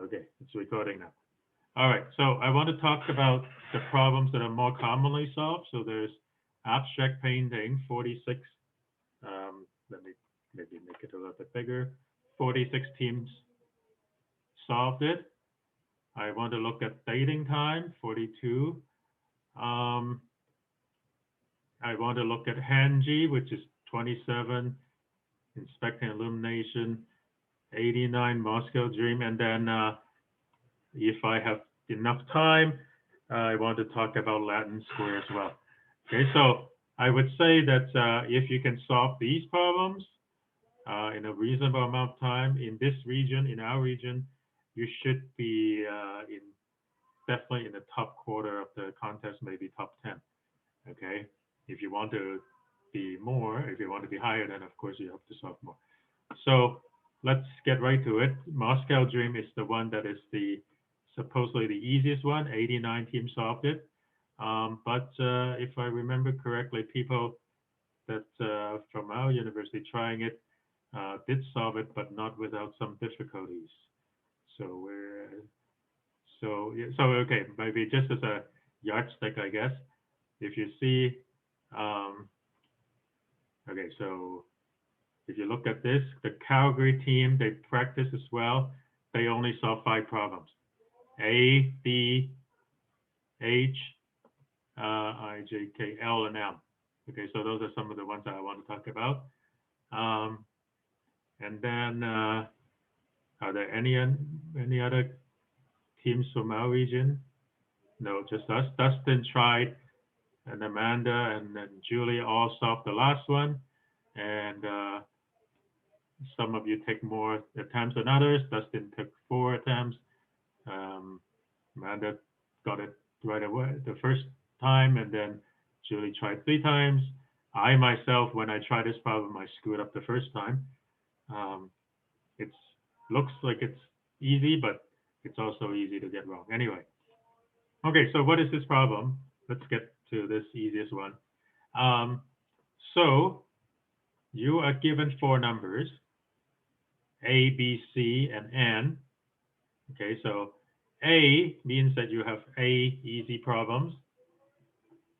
Okay, it's recording now. All right, so I want to talk about the problems that are more commonly solved. So there's abstract painting, 46. Let me maybe make it a little bit bigger. 46 teams solved it. I want to look at dating time, 42. Um, I want to look at Hanji, which is 27, inspecting illumination, 89, Moscow Dream, and then if I have enough time, I want to talk about Latin Square as well. Okay, so I would say that if you can solve these problems in a reasonable amount of time in this region, in our region, you should be in definitely in the top quarter of the contest, maybe top 10. Okay, if you want to be more, if you want to be higher, then of course you have to solve more. So let's get right to it. Moscow Dream is the one that is the supposedly the easiest one. 89 teams solved it. But if I remember correctly, people that from our university trying it did solve it, but not without some difficulties. So so okay, maybe just as a yardstick, I guess. If you see, okay, so if you look at this, the Calgary team, they practice as well. They only solve 5 problems. A, B, H, I, J, K, L, and M. Okay, so those are some of the ones that I want to talk about. And then, are there any other teams from our region? No, just us. Dustin tried, and Amanda and then Julie all solved the last one. And some of you take more attempts than others. Dustin took 4 attempts. Amanda got it right away the first time, and then Julie tried 3 times. I myself, when I tried this problem, I screwed up the first time. It looks like it's easy, but it's also easy to get wrong. Anyway, okay, so what is this problem? Let's get to this easiest one. So you are given 4 numbers, A, B, C, and N. Okay, so A means that you have A easy problems.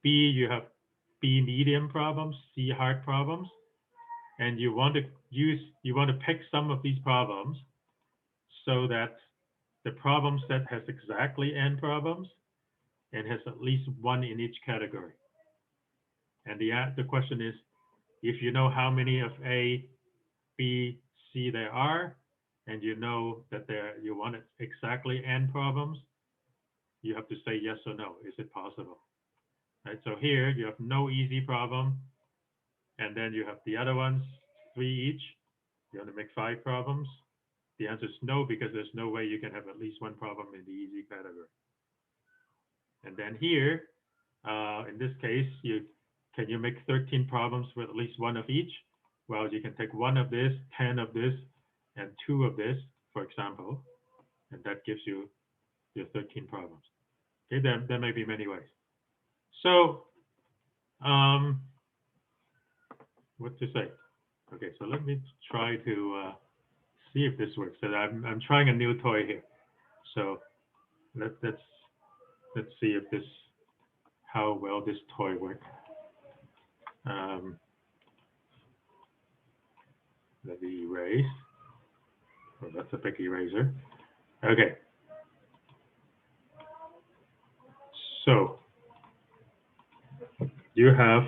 B, you have B medium problems, C hard problems. And you want to pick some of these problems so that the problem set has exactly N problems and has at least 1 in each category. And the question is, if you know how many of A, B, C there are, and you know that you want exactly N problems, you have to say yes or no. Is it possible? Right. So here you have no easy problem, and then you have the other ones, 3 each. You want to make 5 problems. The answer is no, because there's no way you can have at least 1 problem in the easy category. And then here, in this case, can you make 13 problems with at least 1 of each? Well, you can take 1 of this, 10 of this, and 2 of this, for example, and that gives you your 13 problems. Okay, there may be many ways. So, what to say? Okay, so let me try to see if this works. So I'm trying a new toy here. So let's see if how well this toy works. Let me erase. Oh, that's a big eraser. Okay. So you have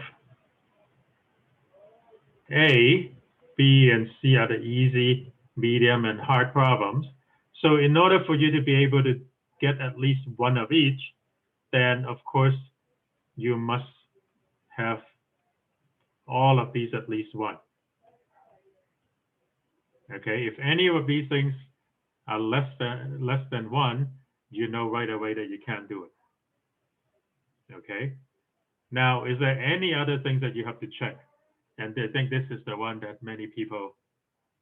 A, B, and C are the easy, medium, and hard problems. So in order for you to be able to get at least 1 of each, then of course you must have all of these at least 1. Okay, if any of these things are less than 1, you know right away that you can't do it. Okay. Now, is there any other things that you have to check? And I think this is the one that many people,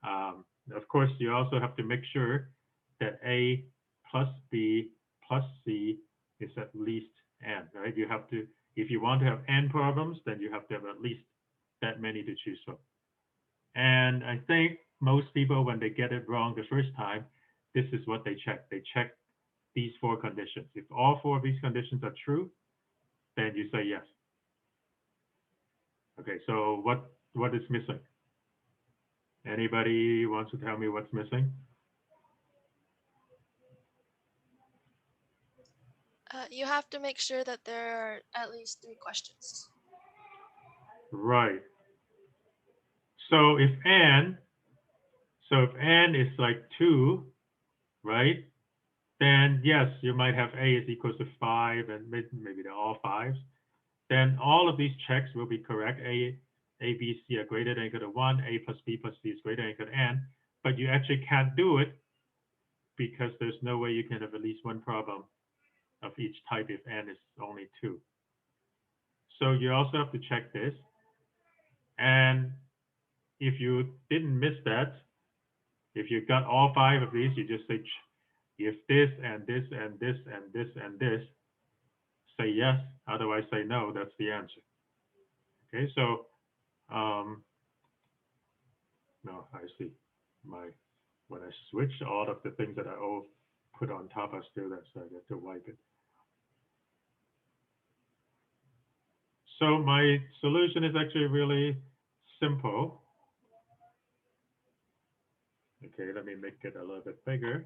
of course, you also have to make sure that A plus B plus C is at least N, right? You have to, if you want to have N problems, then you have to have at least that many to choose from. And I think most people, when they get it wrong the first time, this is what they check. They check these 4 conditions. If all 4 of these conditions are true, then you say yes. Okay, so what is missing? Anybody wants to tell me what's missing? You have to make sure that there are at least 3 questions. Right. So if n is like 2, right? Then yes, you might have a is equals to 5, and maybe they're all 5s. Then all of these checks will be correct. A, B, C are greater than or equal to 1. A plus B plus C is greater than or equal to n. But you actually can't do it because there's no way you can have at least one problem of each type if n is only 2. So you also have to check this. And if you didn't miss that, if you got all 5 of these, you just say if this and this and this and this and this, say yes. Otherwise, say no. That's the answer. Okay, so no, I see. When I switch, all of the things that I all put on top are still there, so I get to wipe it. So my solution is actually really simple. Okay, let me make it a little bit bigger.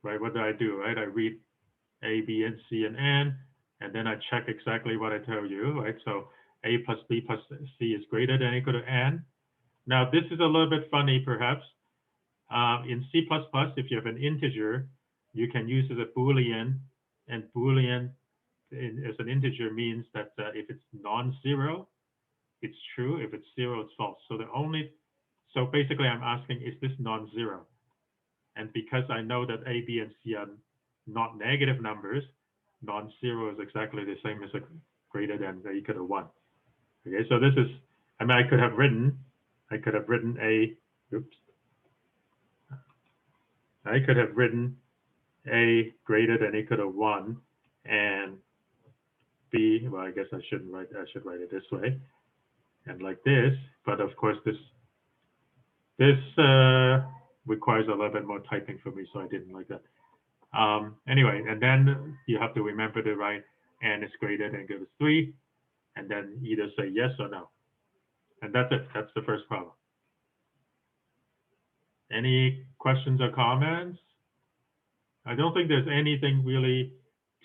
Right, what do? Right, I read A, B, and C, and N, and then I check exactly what I tell you, right? So A plus B plus C is greater than or equal to N. Now, this is a little bit funny, perhaps. In C++, if you have an integer, you can use it as a Boolean, and Boolean as an integer means that if it's non-zero, it's true. If it's 0, it's false. So basically I'm asking, is this non-zero? And because I know that A, B, and C are not negative numbers, non-zero is exactly the same as a greater than or equal to 1. Okay, so this is, I mean, I could have written A, oops. I could have written A greater than or equal to 1 and B, well, I guess I should write it this way and like this, but of course this requires a little bit more typing for me, so I didn't like that. Anyway, and then you have to remember to write n is greater than or equal to 3, and then either say yes or no. And that's it. That's the first problem. Any questions or comments? I don't think there's anything really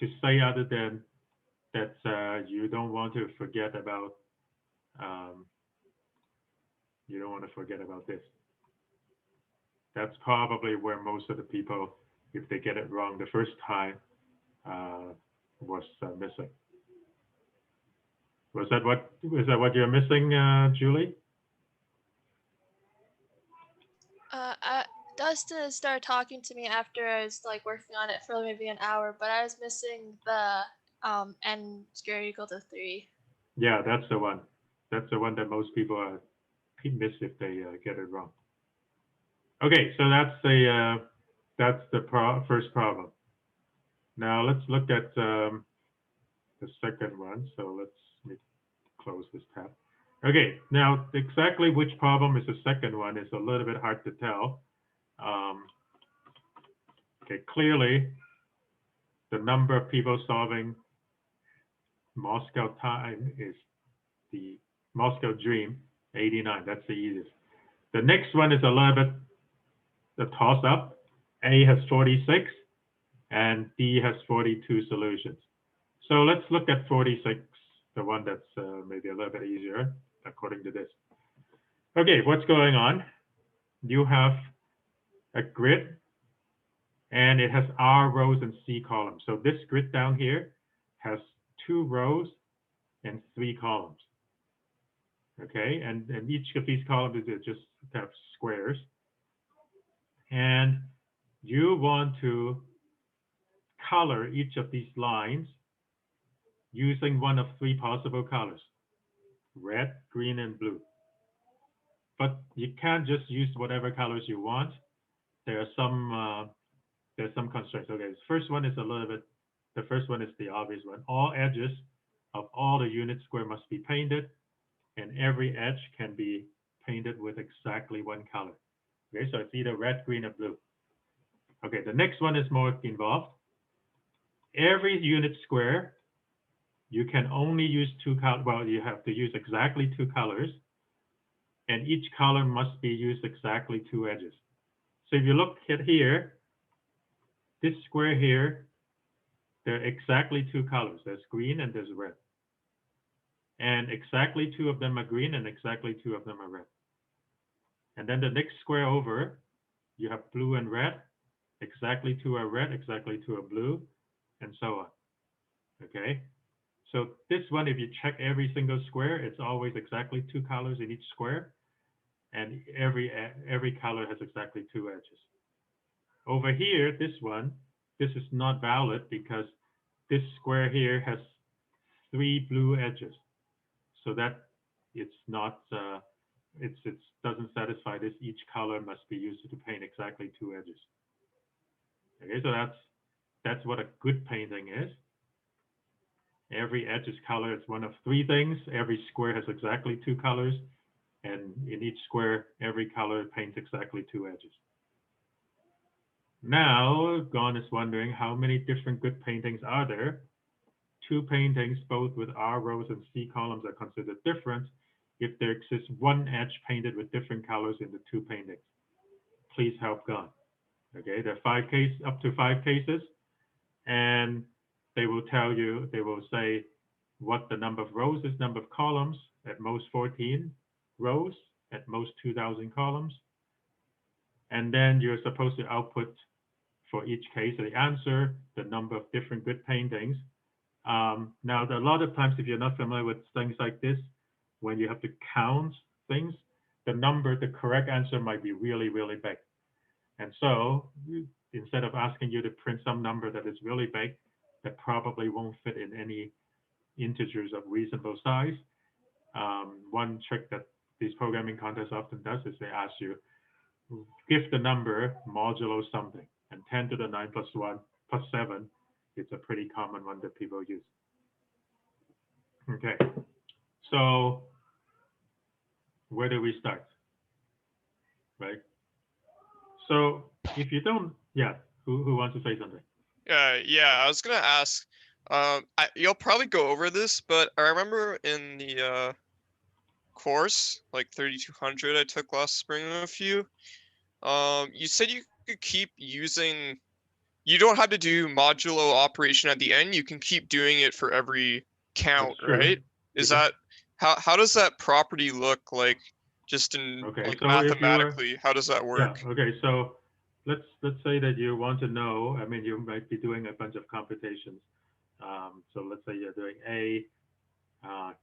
to say other than that you don't want to forget about this. That's probably where most of the people, if they get it wrong the first time, was missing. Is that what you're missing, Julie? Dustin started talking to me after I was like working on it for maybe an hour, but I was missing the n is greater or equal to 3. Yeah, that's the one. That's the one that most people miss if they get it wrong. Okay, so that's the first problem. Now let's look at the second one. So let me close this tab. Okay, now exactly which problem is the second one is a little bit hard to tell. Okay, clearly the number of people solving Moscow time is the Moscow Dream, 89. That's the easiest. The next one is a little bit the toss up. A has 46 and D has 42 solutions. So let's look at 46, the one that's maybe a little bit easier according to this. Okay, what's going on? You have a grid and it has R rows and C columns. So this grid down here has 2 rows and 3 columns. Okay, and each of these columns is just kind of squares. And you want to color each of these lines using one of 3 possible colors, red, green, and blue. But you can't just use whatever colors you want. There are some constraints. Okay, the first one is the obvious one. All edges of all the unit square must be painted, and every edge can be painted with exactly one color. Okay, so it's either red, green, or blue. Okay, the next one is more involved. Every unit square, you can only use two colors. Well, you have to use exactly two colors, and each color must be used exactly two edges. So if you look at here, this square here, there are exactly two colors. There's green and there's red. And exactly two of them are green and exactly two of them are red. And then the next square over, you have blue and red. Exactly two are red, exactly two are blue, and so on. Okay? So this one, if you check every single square, it's always exactly two colors in each square, and every color has exactly two edges. Over here, this one, this is not valid because this square here has three blue edges, so that it's not it doesn't satisfy this. Each color must be used to paint exactly two edges. Okay, so that's what a good painting is. Every edge is colored. It's one of three things. Every square has exactly two colors, and in each square, every color paints exactly two edges. Now, Gon is wondering how many different good paintings are there? Two paintings, both with R rows and C columns, are considered different if there exists one edge painted with different colors in the two paintings. Please help Gon. Okay, there are up to five cases, and they will tell you, they will say what the number of rows is, number of columns, at most 14 rows, at most 2,000 columns. And then you're supposed to output for each case the answer, the number of different good paintings. Now, a lot of times, if you're not familiar with things like this, when you have to count things, the correct answer might be really, really big. And so instead of asking you to print some number that is really big, that probably won't fit in any integers of reasonable size, one trick that these programming contests often does is they ask you, give the number modulo something, and 10 to the 9 plus 1 plus 7 is a pretty common one that people use. Okay, so where do we start? Right? So if you don't, yeah, who wants to say something? Yeah, I was gonna ask. You'll probably go over this, but I remember in the course, like 3200, I took last spring with you. You said you could keep using. You don't have to do modulo operation at the end. You can keep doing it for every count, right? Is that how does that property look like? Just in like so mathematically, how does that work? Yeah. Okay. So let's say that you want to know. I mean, you might be doing a bunch of computations. So let's say you're doing A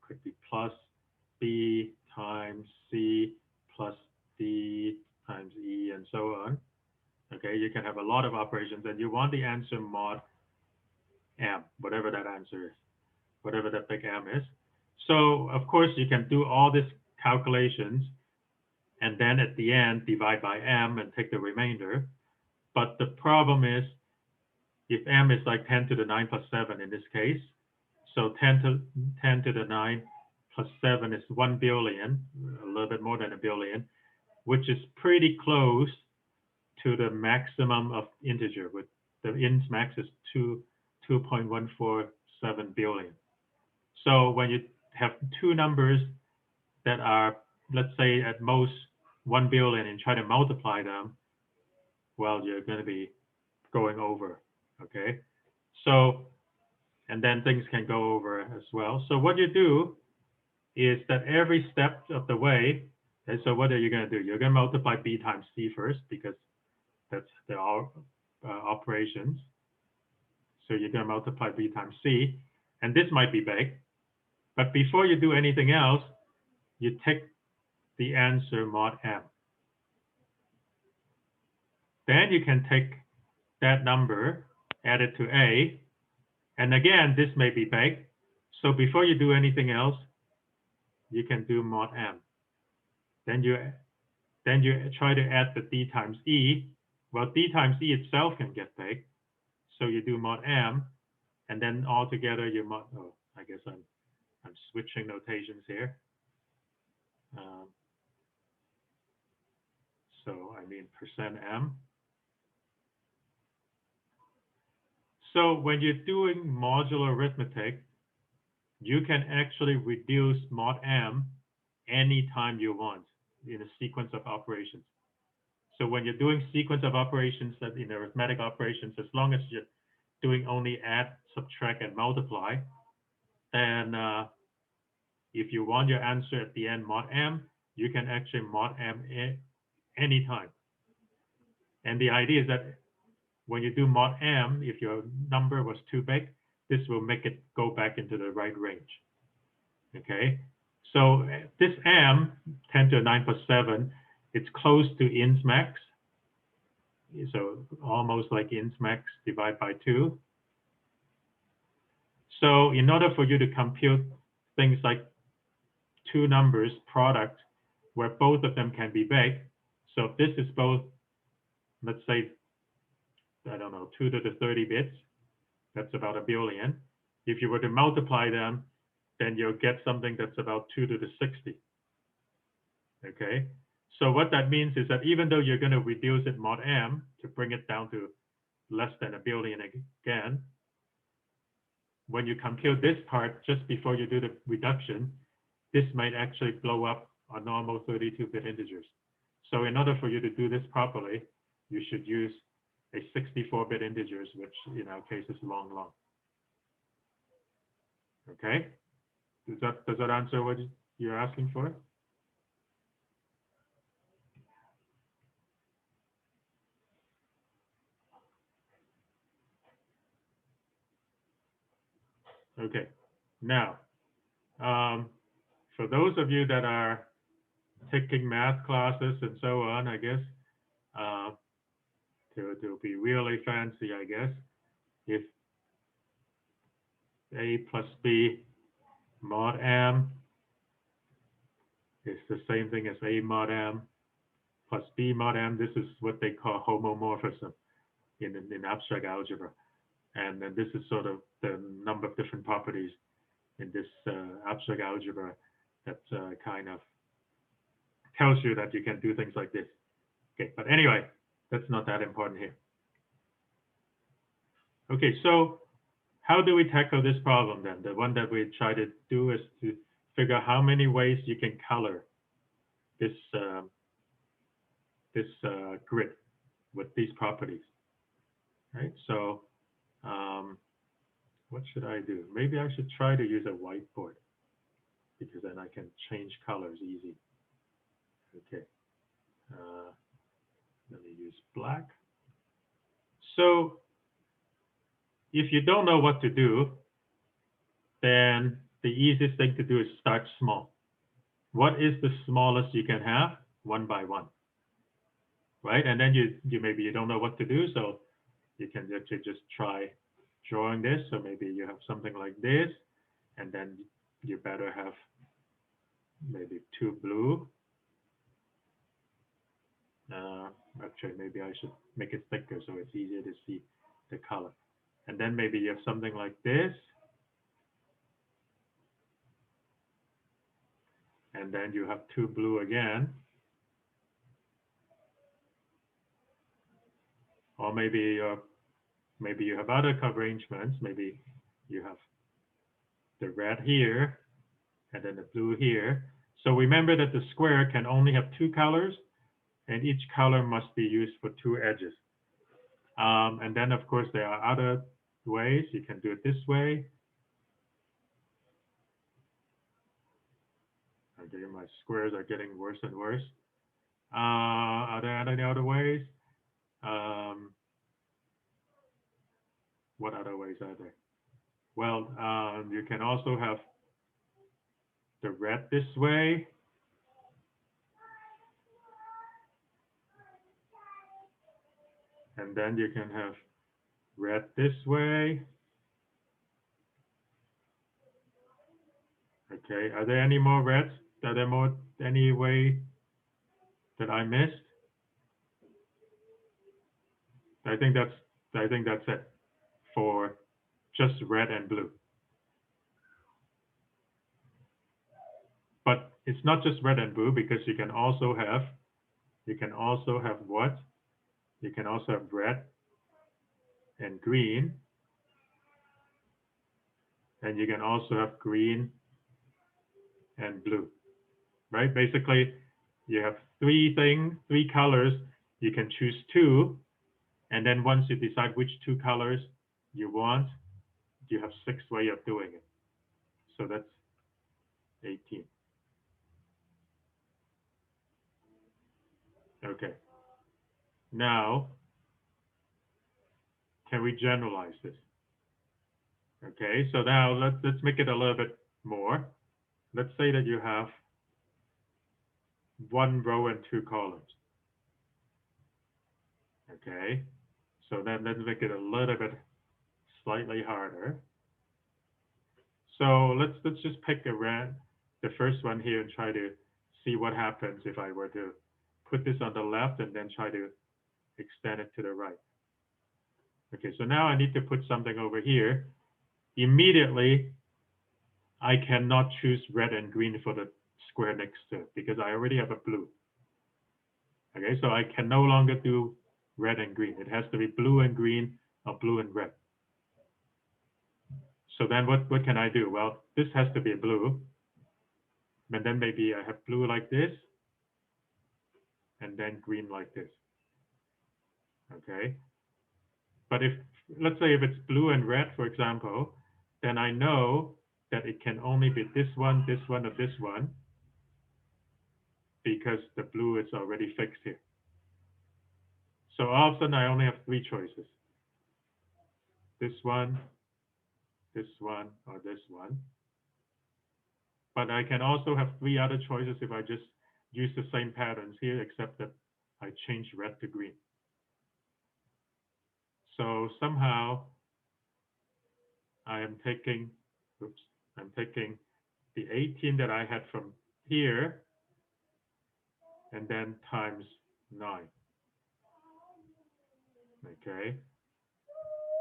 could be plus B times C plus D times E and so on. Okay, you can have a lot of operations, and you want the answer mod M, whatever that answer is, whatever that big M is. So of course you can do all these calculations, and then at the end divide by M and take the remainder. But the problem is, if M is like 10 to the 9 plus 7 in this case, so 10 to the 9 plus 7 is 1 billion, a little bit more than a billion, which is pretty close to the maximum of integer. With the int max is 2.147 billion. So when you have two numbers that are, let's say at most 1 billion, and try to multiply them, well, you're going to be going over. Okay, so and then things can go over as well. So what you do is that every step of the way, and so what are you going to do? You're going to multiply B times C first, because that's the operations. So you're going to multiply B times C, and this might be big. But before you do anything else, you take the answer mod M. Then you can take that number, add it to A, and again, this may be big. So before you do anything else, you can do mod M. Then you try to add the D times E. Well, D times E itself can get big. So you do mod M, and then all together you mod, oh, I guess I'm switching notations here. So I mean %m. So when you're doing modular arithmetic, you can actually reduce mod m anytime you want in a sequence of operations. So when you're doing sequence of operations that in arithmetic operations, as long as you're doing only add, subtract, and multiply, then if you want your answer at the end mod m, you can actually mod m anytime. And the idea is that when you do mod m, if your number was too big, this will make it go back into the right range. Okay, so this m, 10 to the 9 plus 7, it's close to ins max. So almost like ins max divided by 2. So in order for you to compute things like two numbers product where both of them can be big, so if this is both, let's say, I don't know, 2 to the 30 bits, that's about 1 billion. If you were to multiply them, then you'll get something that's about 2 to the 60. Okay, so what that means is that even though you're going to reduce it mod m to bring it down to less than 1 billion again, when you compute this part just before you do the reduction, this might actually blow up on normal 32-bit integers. So in order for you to do this properly, you should use a 64-bit integers, which in our case is long. Okay, does that answer what you're asking for? Okay, now for those of you that are taking math classes and so on, I guess to be really fancy, I guess, if a plus b mod m is the same thing as a mod m plus b mod m, this is what they call homomorphism in abstract algebra. And then this is sort of the number of different properties in this abstract algebra that kind of tells you that you can do things like this. Okay, but anyway, that's not that important here. Okay, so how do we tackle this problem then? The one that we try to do is to figure out how many ways you can color this grid with these properties, right? So what should I do? Maybe I should try to use a whiteboard because then I can change colors easy. Okay, let me use black. So if you don't know what to do, then the easiest thing to do is start small. What is the smallest you can have? 1 by 1, right? And then you maybe you don't know what to do, so you can actually just try drawing this. So maybe you have something like this, and then you better have maybe 2 blue. Actually, maybe I should make it thicker so it's easier to see the color. And then maybe you have something like this. And then you have 2 blue again. Or maybe you have other arrangements. Maybe you have the red here and then the blue here. So remember that the square can only have 2 colors, and each color must be used for 2 edges. And then of course there are other ways. You can do it this way. Okay, my squares are getting worse and worse. Are there any other ways? What other ways are there? Well, you can also have the red this way. And then you can have red this way. Okay, are there any more reds? Are there any way that I missed? I think that's it for just red and blue. But it's not just red and blue, because you can also have you can also have what? You can also have red and green, and you can also have green and blue, right? Basically, you have three colors, you can choose two, and then once you decide which two colors you want, you have 6 ways of doing it. So that's 18. Okay. Now, can we generalize this? Okay, so now let's make it a little bit more. Let's say that you have 1 row and 2 columns. Okay, so then let's make it a little bit slightly harder. So let's just pick the first one here and try to see what happens if I were to put this on the left and then try to extend it to the right. Okay, so now I need to put something over here. Immediately, I cannot choose red and green for the square next to it because I already have a blue. Okay, so I can no longer do red and green. It has to be blue and green or blue and red. So then what can I do? Well, this has to be blue. And then maybe I have blue like this and then green like this. Okay. But let's say if it's blue and red, for example, then I know that it can only be this one, or this one, because the blue is already fixed here. So all of a sudden I only have 3 choices. This one, or this one. But I can also have 3 other choices if I just use the same patterns here, except that I change red to green. So somehow I'm taking the 18 that I had from here and then times 9. Okay.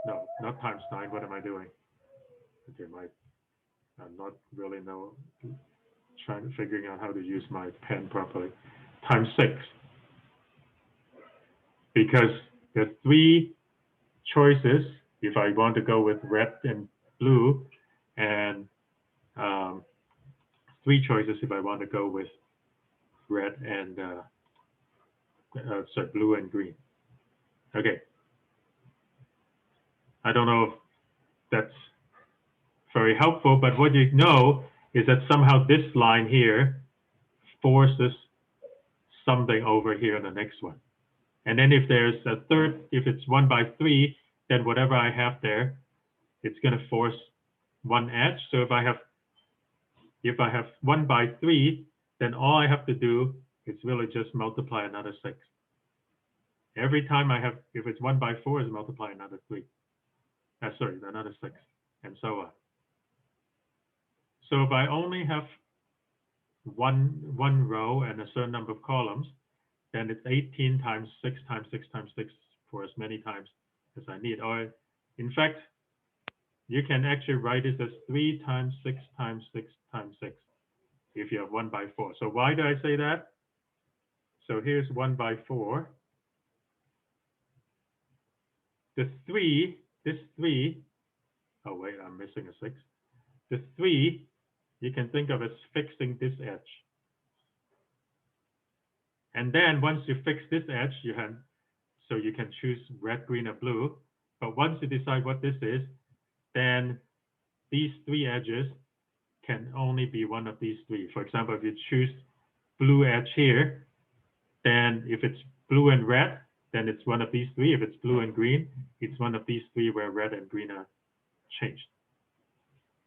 No, not times 9. What am I doing? Okay, I'm not really figuring out how to use my pen properly. Times 6. Because there are 3 choices if I want to go with red and blue, and 3 choices if I want to go with red and blue and green. Okay. I don't know if that's very helpful, but what you know is that somehow this line here forces something over here in the next one. And then if there's a third, if it's 1 by 3, then whatever I have there, it's going to force one edge. So if I have 1 by 3, then all I have to do is really just multiply another 6. Every time if it's 1 by 4, is multiply another 3. Another 6, and so on. So if I only have one row and a certain number of columns, then it's 18 times 6 times 6 times 6 for as many times as I need. Or in fact, you can actually write this as 3 times 6 times 6 times 6 if you have 1 by 4. So why do I say that? So here's 1 by 4. This 3, oh wait, I'm missing a 6. The 3, you can think of as fixing this edge. And then once you fix this edge, you can choose red, green, or blue. But once you decide what this is, then these 3 edges can only be one of these 3. For example, if you choose blue edge here, then if it's blue and red, then it's one of these 3. If it's blue and green, it's one of these 3 where red and green are changed.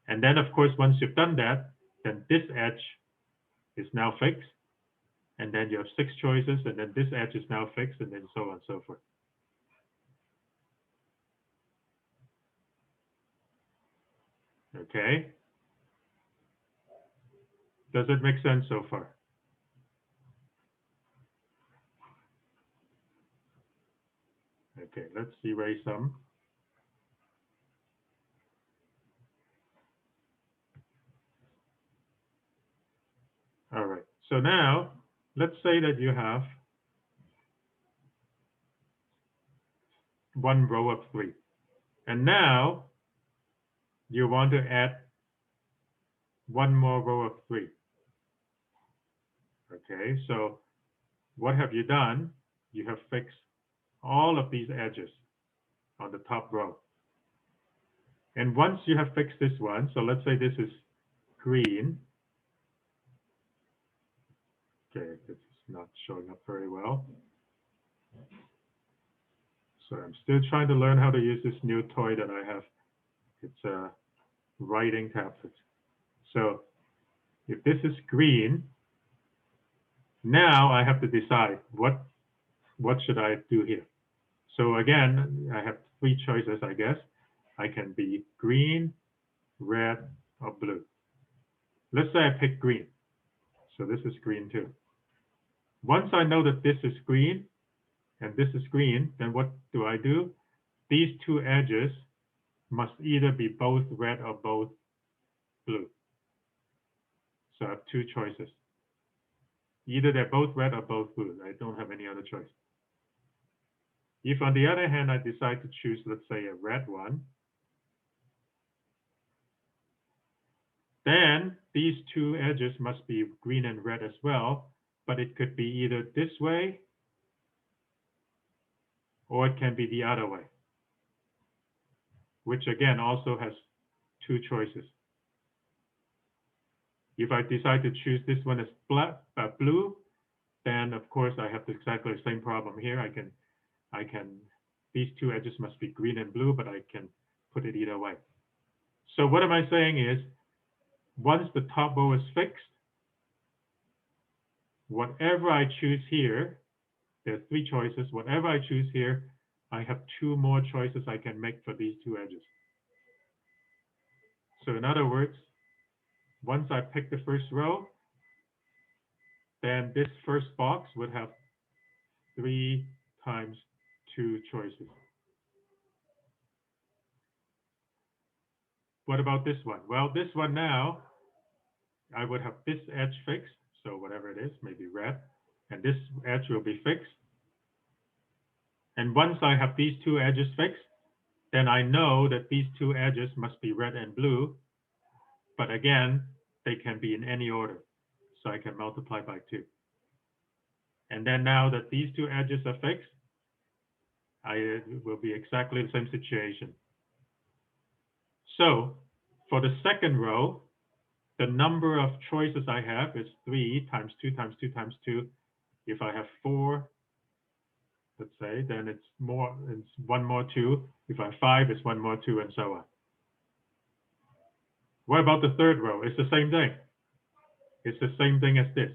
And then, of course, once you've done that, then this edge is now fixed. And then you have 6 choices, and then this edge is now fixed, and then so on and so forth. Okay. Does it make sense so far? Okay, let's erase some. All right, so now let's say that you have one row of 3. And now you want to add one more row of 3. Okay, so what have you done? You have fixed all of these edges on the top row. And once you have fixed this one, so let's say this is green. Okay, this is not showing up very well. So I'm still trying to learn how to use this new toy that I have. It's a writing tablet. So if this is green, now I have to decide what should I do here. So again, I have 3 choices, I guess. I can be green, red, or blue. Let's say I pick green. So this is green too. Once I know that this is green and this is green, then what do I do? These 2 edges must either be both red or both blue. So I have 2 choices. Either they're both red or both blue. I don't have any other choice. If on the other hand, I decide to choose, let's say, a red one, then these 2 edges must be green and red as well, but it could be either this way or it can be the other way, which again also has 2 choices. If I decide to choose this one as blue, then of course I have exactly the same problem here. These 2 edges must be green and blue, but I can put it either way. So what am I saying is, once the top row is fixed, whatever I choose here, there are 3 choices. Whatever I choose here, I have 2 more choices I can make for these 2 edges. So in other words, once I pick the first row, then this first box would have 3 times 2 choices. What about this one? Well, this one now, I would have this edge fixed. So whatever it is, maybe red, and this edge will be fixed. And once I have these 2 edges fixed, then I know that these 2 edges must be red and blue. But again, they can be in any order. So I can multiply by 2. And then now that these 2 edges are fixed, I will be exactly the same situation. So for the second row, the number of choices I have is 3 times 2 times 2 times 2. If I have 4, let's say, then it's 1 more 2. If I have 5, it's 1 more 2, and so on. What about the third row? It's the same thing. It's the same thing as this.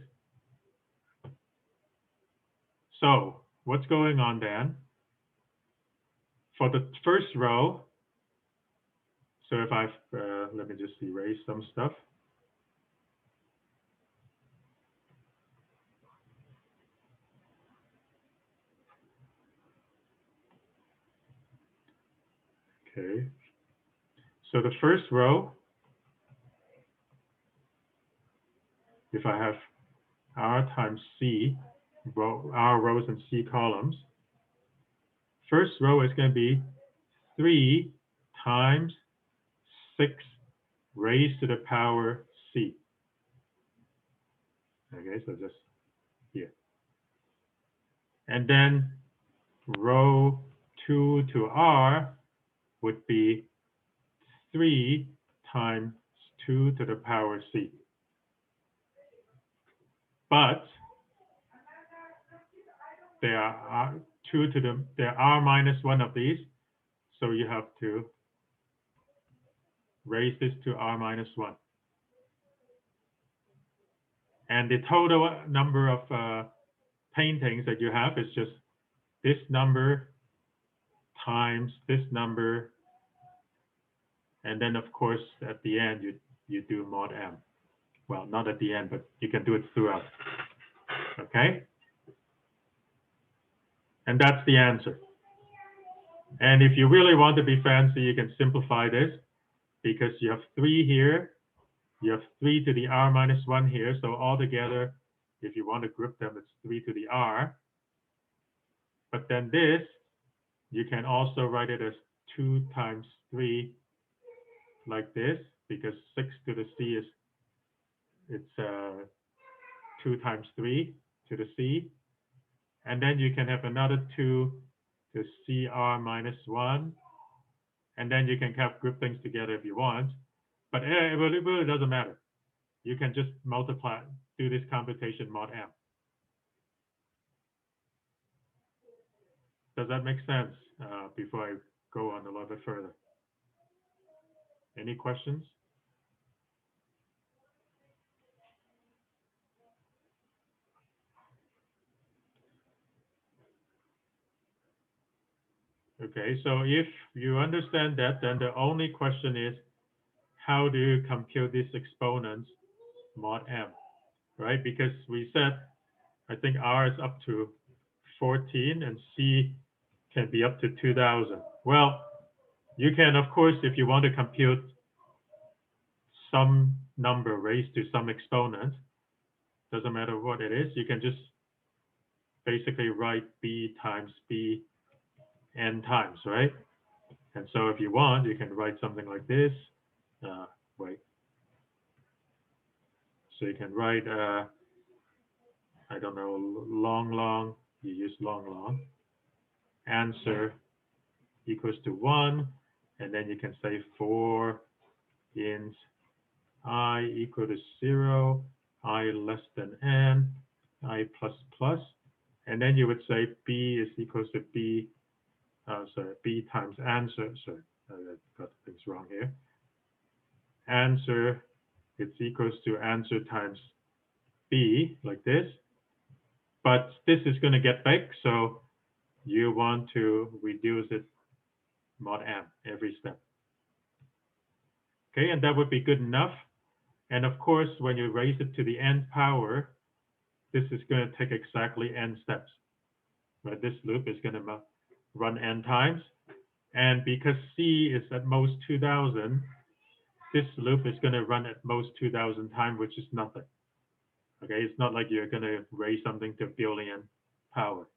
So what's going on then? For the first row, so if I've, let me just erase some stuff. Okay. So the first row, if I have R times C, R rows and C columns, first row is going to be 3 times 6 raised to the power C. Okay, so just here. And then row 2 to R would be 3 times 2 to the power C. But there are there are minus 1 of these, so you have to raise this to R minus 1. And the total number of paintings that you have is just this number times this number, and then of course at the end you do mod M. Well, not at the end, but you can do it throughout. Okay? And that's the answer. And if you really want to be fancy, you can simplify this, because you have 3 here, you have 3 to the R minus 1 here, so altogether, if you want to group them, it's 3 to the R. But then this You can also write it as 2 times 3 like this, because 6 to the c is, it's 2 times 3 to the c. And then you can have another 2 to cr minus 1. And then you can kind of group things together if you want. But it really doesn't matter. You can just multiply, do this computation mod m. Does that make sense before I go on a little bit further? Any questions? Okay, so if you understand that, then the only question is, how do you compute these exponents mod m, right? Because we said, I think r is up to 14 and c can be up to 2000. Well, you can, of course, if you want to compute some number raised to some exponent, doesn't matter what it is, you can just basically write b times b n times, right? And so if you want, you can write something like this. Wait. So you can write, I don't know, long, you use long, answer equals to 1, and then you can say for int I equal to 0, I less than n, I plus plus, and then you would say b is equals to b, sorry, b times answer, sorry, I got things wrong here. Answer, it's equals to answer times b, like this. But this is going to get big, so you want to reduce it mod m every step. Okay, and that would be good enough. And of course, when you raise it to the n power, this is going to take exactly n steps. Right? This loop is going to run n times. And because c is at most 2000, this loop is going to run at most 2000 times, which is nothing. Okay, it's not like you're going to raise something to billion power.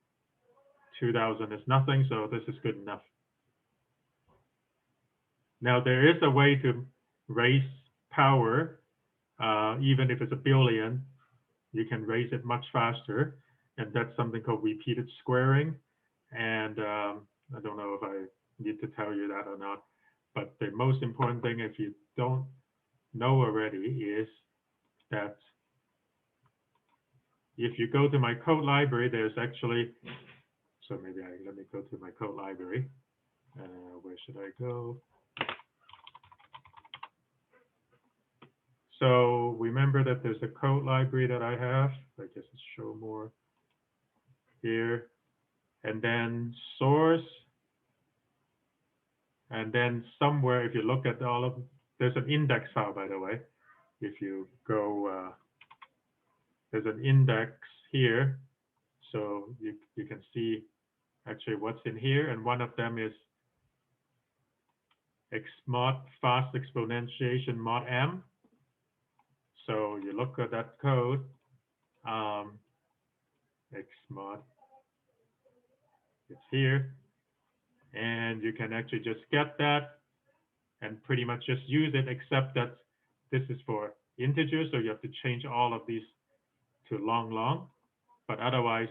2000 is nothing, so this is good enough. Now, there is a way to raise power, even if it's a billion, you can raise it much faster, and that's something called repeated squaring. And I don't know if I need to tell you that or not, but the most important thing, if you don't know already, is that if you go to my code library, there's actually, so maybe let me go to my code library. Where should I go? So remember that there's a code library that I have. I guess it's show more here. And then source. And then somewhere, if you look at all of, there's an index file, by the way. If you go, there's an index here. So you can see actually what's in here. And one of them is xmod fast exponentiation mod m. So you look at that code, xmod, it's here. And you can actually just get that and pretty much just use it, except that this is for integers, so you have to change all of these to long. But otherwise,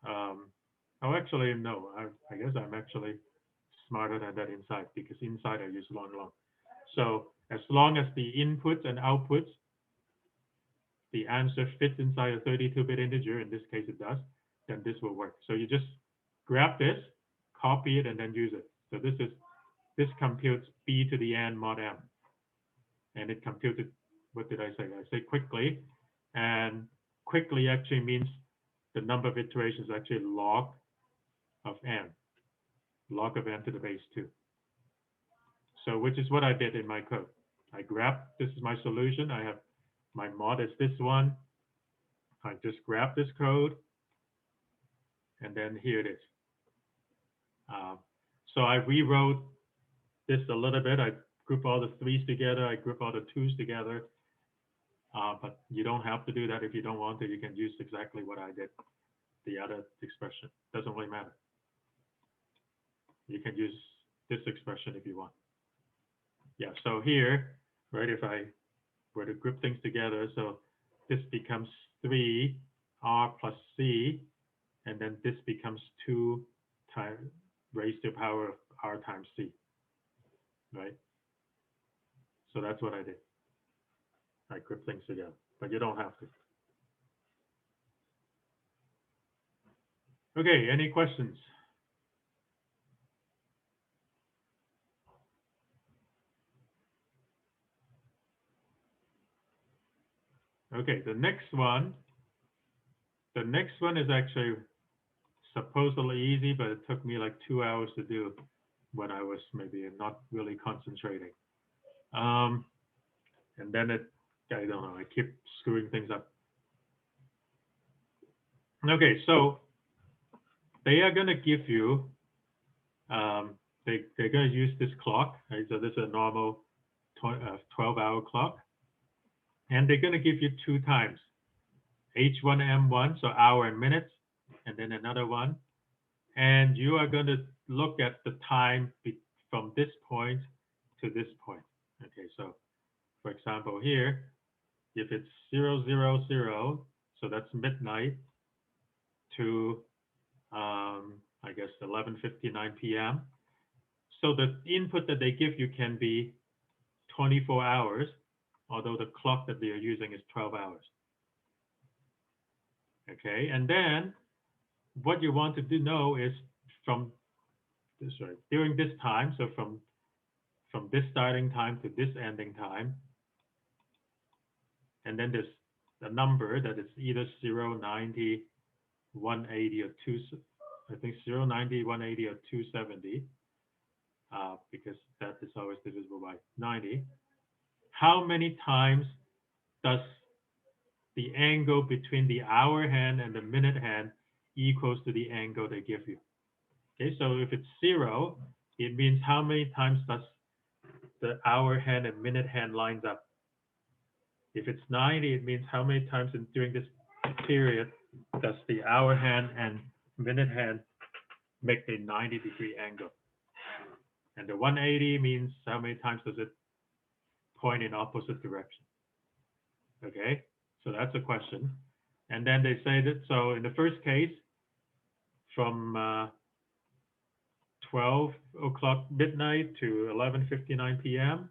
oh, actually, no, I guess I'm actually smarter than that inside, because inside I use long. So as long as the inputs and outputs, the answer fits inside a 32-bit integer, in this case it does, then this will work. So you just grab this, copy it, and then use it. So this computes b to the n mod m. And it computed, what did I say? I say quickly. And quickly actually means the number of iterations is actually log of n. Log of n to the base 2. So which is what I did in my code. I grabbed, this is my solution. I have my mod is this one. I just grab this code. And then here it is. So I rewrote this a little bit. I group all the 3's together. I group all the 2's together. But you don't have to do that if you don't want to. You can use exactly what I did. The other expression doesn't really matter. You can use this expression if you want. Yeah, so here, right, if I were to group things together, so this becomes 3r plus c, and then this becomes 2 times raised to the power of r times c, right? So that's what I did. I group things together, but you don't have to. Okay, any questions? Okay, the next one is actually supposedly easy, but it took me like 2 hours to do when I was maybe not really concentrating. And then I don't know, I keep screwing things up. Okay, so they are gonna give you, they're gonna use this clock, right? So this is a normal 12-hour clock. And they're gonna give you 2 times, H1M1, so hour and minutes, and then another one. And you are going to look at the time from this point to this point. Okay, so for example here, if it's 000, so that's midnight, to I guess 11:59 p.m. So the input that they give you can be 24 hours, although the clock that they are using is 12 hours. Okay, and then what you want to know is from during this time, so from this starting time to this ending time, and then there's a number that is either 0, 90, 180, or 2, I think 0, 90, 180, or 270, because that is always divisible by 90. How many times does the angle between the hour hand and the minute hand equals to the angle they give you? Okay, so if it's 0, it means how many times does the hour hand and minute hand lines up. If it's 90, it means how many times during this period does the hour hand and minute hand make a 90-degree angle. And the 180 means how many times does it point in opposite direction. Okay, so that's a question. And then they say that, so in the first case, from 12 o'clock midnight to 11:59 p.m.,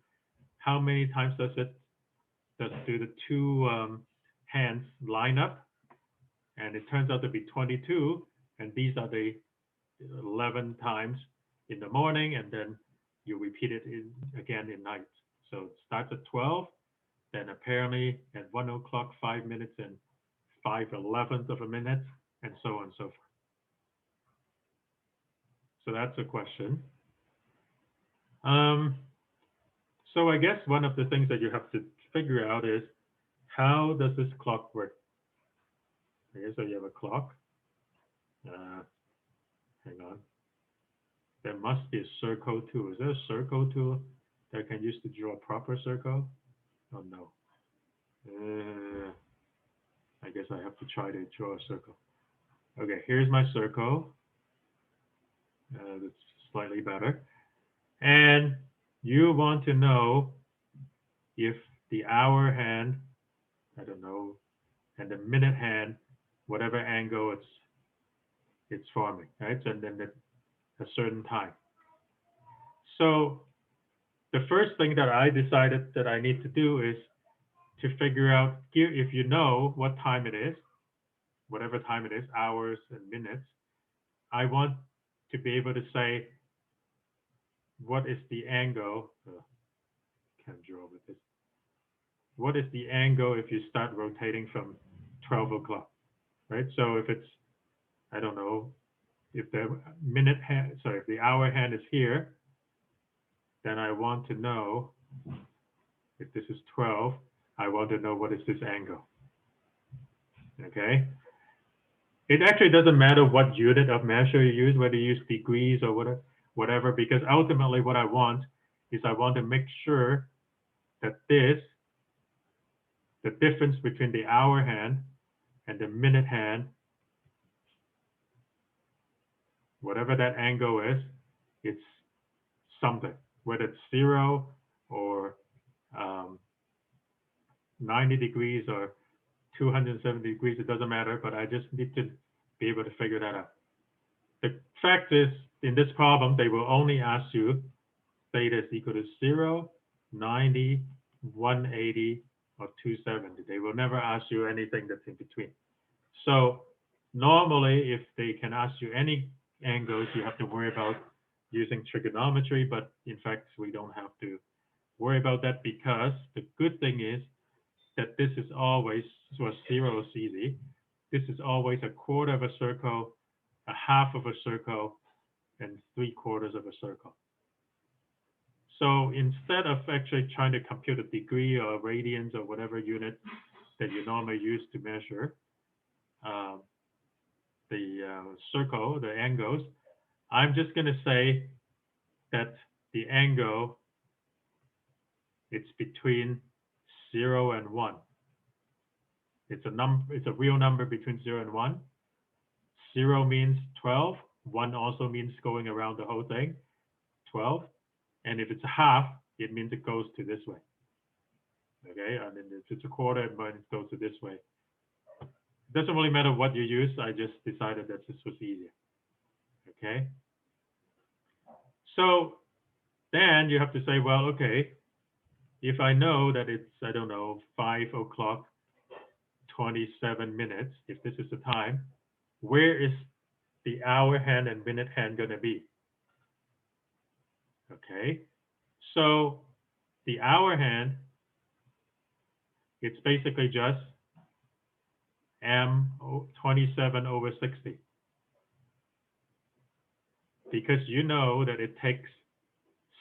how many times do the 2 hands line up? And it turns out to be 22, and these are the 11 times in the morning, and then you repeat it again in night. So it starts at 12, then apparently at 1 o'clock, 5 minutes and 5/11 of a minute, and so on and so forth. So that's a question. So I guess one of the things that you have to figure out is, how does this clock work? Okay, so you have a clock. Hang on. There must be a circle tool. Is there a circle tool that I can use to draw a proper circle? Oh no. I guess I have to try to draw a circle. Okay, here's my circle. That's slightly better. And you want to know if the hour hand, I don't know, and the minute hand, whatever angle it's forming, right? So then at a certain time. So the first thing that I decided that I need to do is to figure out, if you know what time it is, whatever time it is, hours and minutes, I want to be able to say, what is the angle? Can't draw with this. What is the angle if you start rotating from 12 o'clock, right? So if it's, I don't know, if the minute hand, sorry, if the hour hand is here, then I want to know, if this is 12, I want to know what is this angle. Okay. It actually doesn't matter what unit of measure you use, whether you use degrees or whatever, because ultimately what I want is I want to make sure that the difference between the hour hand and the minute hand, whatever that angle is it's something, whether it's 0 or 90 degrees or 270 degrees, it doesn't matter, but I just need to be able to figure that out. The fact is, in this problem, they will only ask you theta is equal to 0, 90, 180, or 270. They will never ask you anything that's in between. So normally, if they can ask you any angles, you have to worry about using trigonometry, but in fact, we don't have to worry about that, because the good thing is that this is always, so 0 is easy. This is always a quarter of a circle, a half of a circle, and 3/4 of a circle. So instead of actually trying to compute a degree or radians or whatever unit that you normally use to measure the circle, the angles, I'm just going to say that the angle, it's between 0 and 1. It's a real number between 0 and 1. 0 means 12. 1 also means going around the whole thing, 12. And if it's a half, it means it goes to this way. Okay, and then if it's a quarter, it goes to this way. It doesn't really matter what you use. I just decided that this was easier. Okay. So then you have to say, well, okay, if I know that it's, I don't know, 5 o'clock, 27 minutes, if this is the time, where is the hour hand and minute hand going to be? Okay, so the hour hand, it's basically just m 27 over 60. Because you know that it takes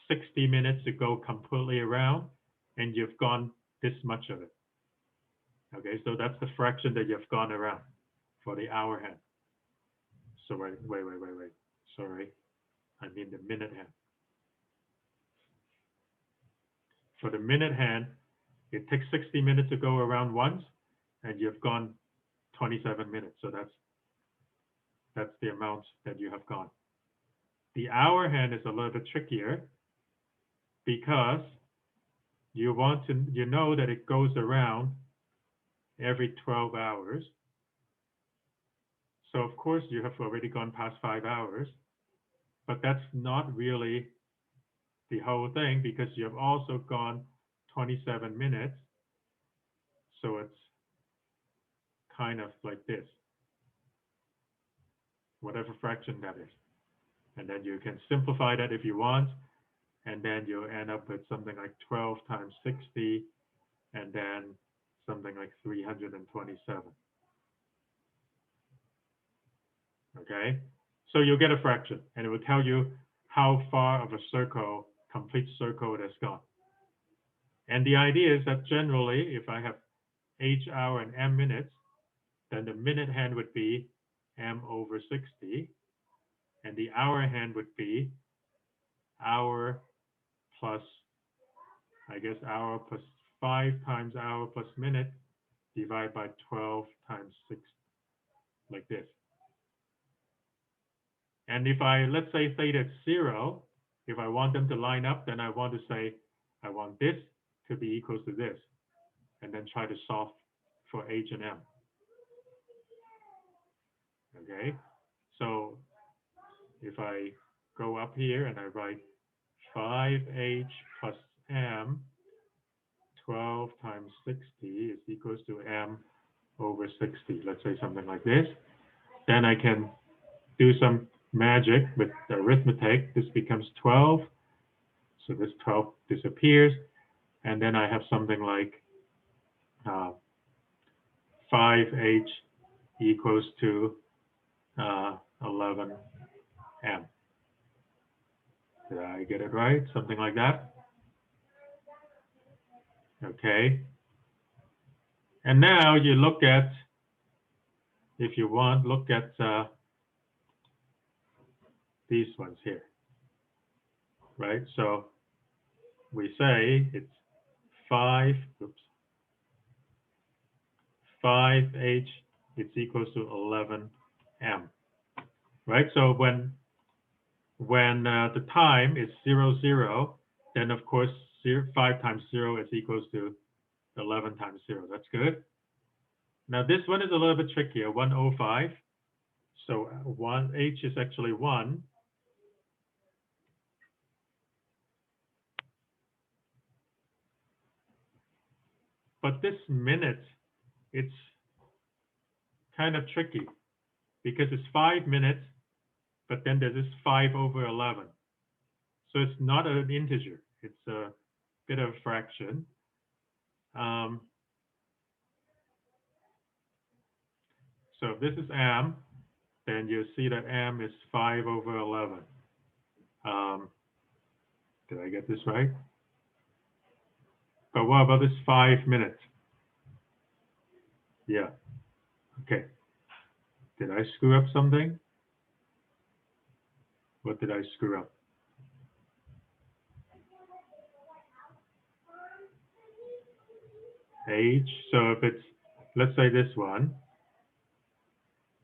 60 minutes to go completely around, and you've gone this much of it. Okay, so that's the fraction that you've gone around for the hour hand. So wait. Sorry, I mean the minute hand. For the minute hand, it takes 60 minutes to go around once, and you've gone 27 minutes. So that's the amount that you have gone. The hour hand is a little bit trickier, because you know that it goes around every 12 hours. So of course you have already gone past 5 hours, but that's not really the whole thing, because you have also gone 27 minutes. So it's kind of like this, whatever fraction that is. And then you can simplify that if you want, and then you end up with something like 12 times 60, and then something like 327. Okay, so you'll get a fraction, and it will tell you how far of a circle, complete circle, it has gone. And the idea is that generally, if I have h hour and m minutes, then the minute hand would be m over 60, and the hour hand would be hour plus, I guess, hour plus 5 times hour plus minute divided by 12 times 6, like this. And if I, let's say theta is 0, if I want them to line up, then I want to say, I want this to be equal to this, and then try to solve for h and m. Okay, so if I go up here and I write 5h plus m, 12 times 60 is equals to m over 60, let's say something like this, then I can do some magic with the arithmetic. This becomes 12, so this 12 disappears, and then I have something like 5h equals to 11m. Did I get it right? Something like that. Okay. And now you look at, if you want, look at these ones here, right? So we say it's 5h, it's equals to 11m, right? So when when the time is 0, 0, then of course 5 times 0 is equals to 11 times 0. That's good. Now this one is a little bit trickier, 105. So h is actually 1. But this minute, it's kind of tricky because it's 5 minutes, but then there's this 5 over 11. So it's not an integer. It's a bit of a fraction. So if this is m, then you see that m is 5 over 11. Did I get this right? But what about this 5 minutes? Yeah. Okay. Did I screw up something? What did I screw up? H. So if it's, let's say this one.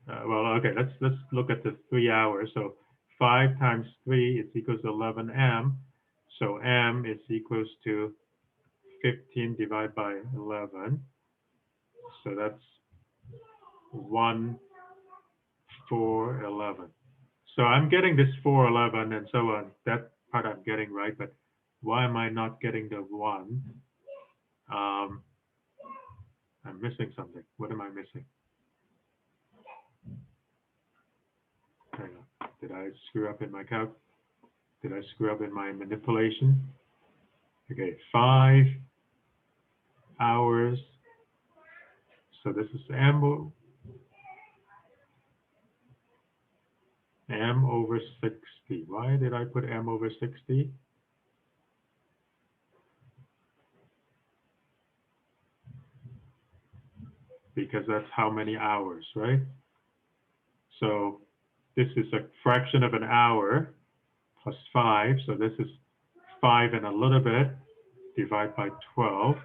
Well, okay, let's look at the 3 hours. So 5 times 3 is equals to 11m. So m is equals to 15 divided by 11. So that's 1, 4, 11. So I'm getting this 4, 11, and so on. That part I'm getting right, but why am I not getting the 1? I'm missing something. What am I missing? Hang on. Did I screw up in my calc? Did I screw up in my manipulation? Okay, 5 hours. So this is m over 60. Why did I put m over 60? Because that's how many hours, right? So this is a fraction of an hour plus 5. So this is 5 and a little bit divided by 12.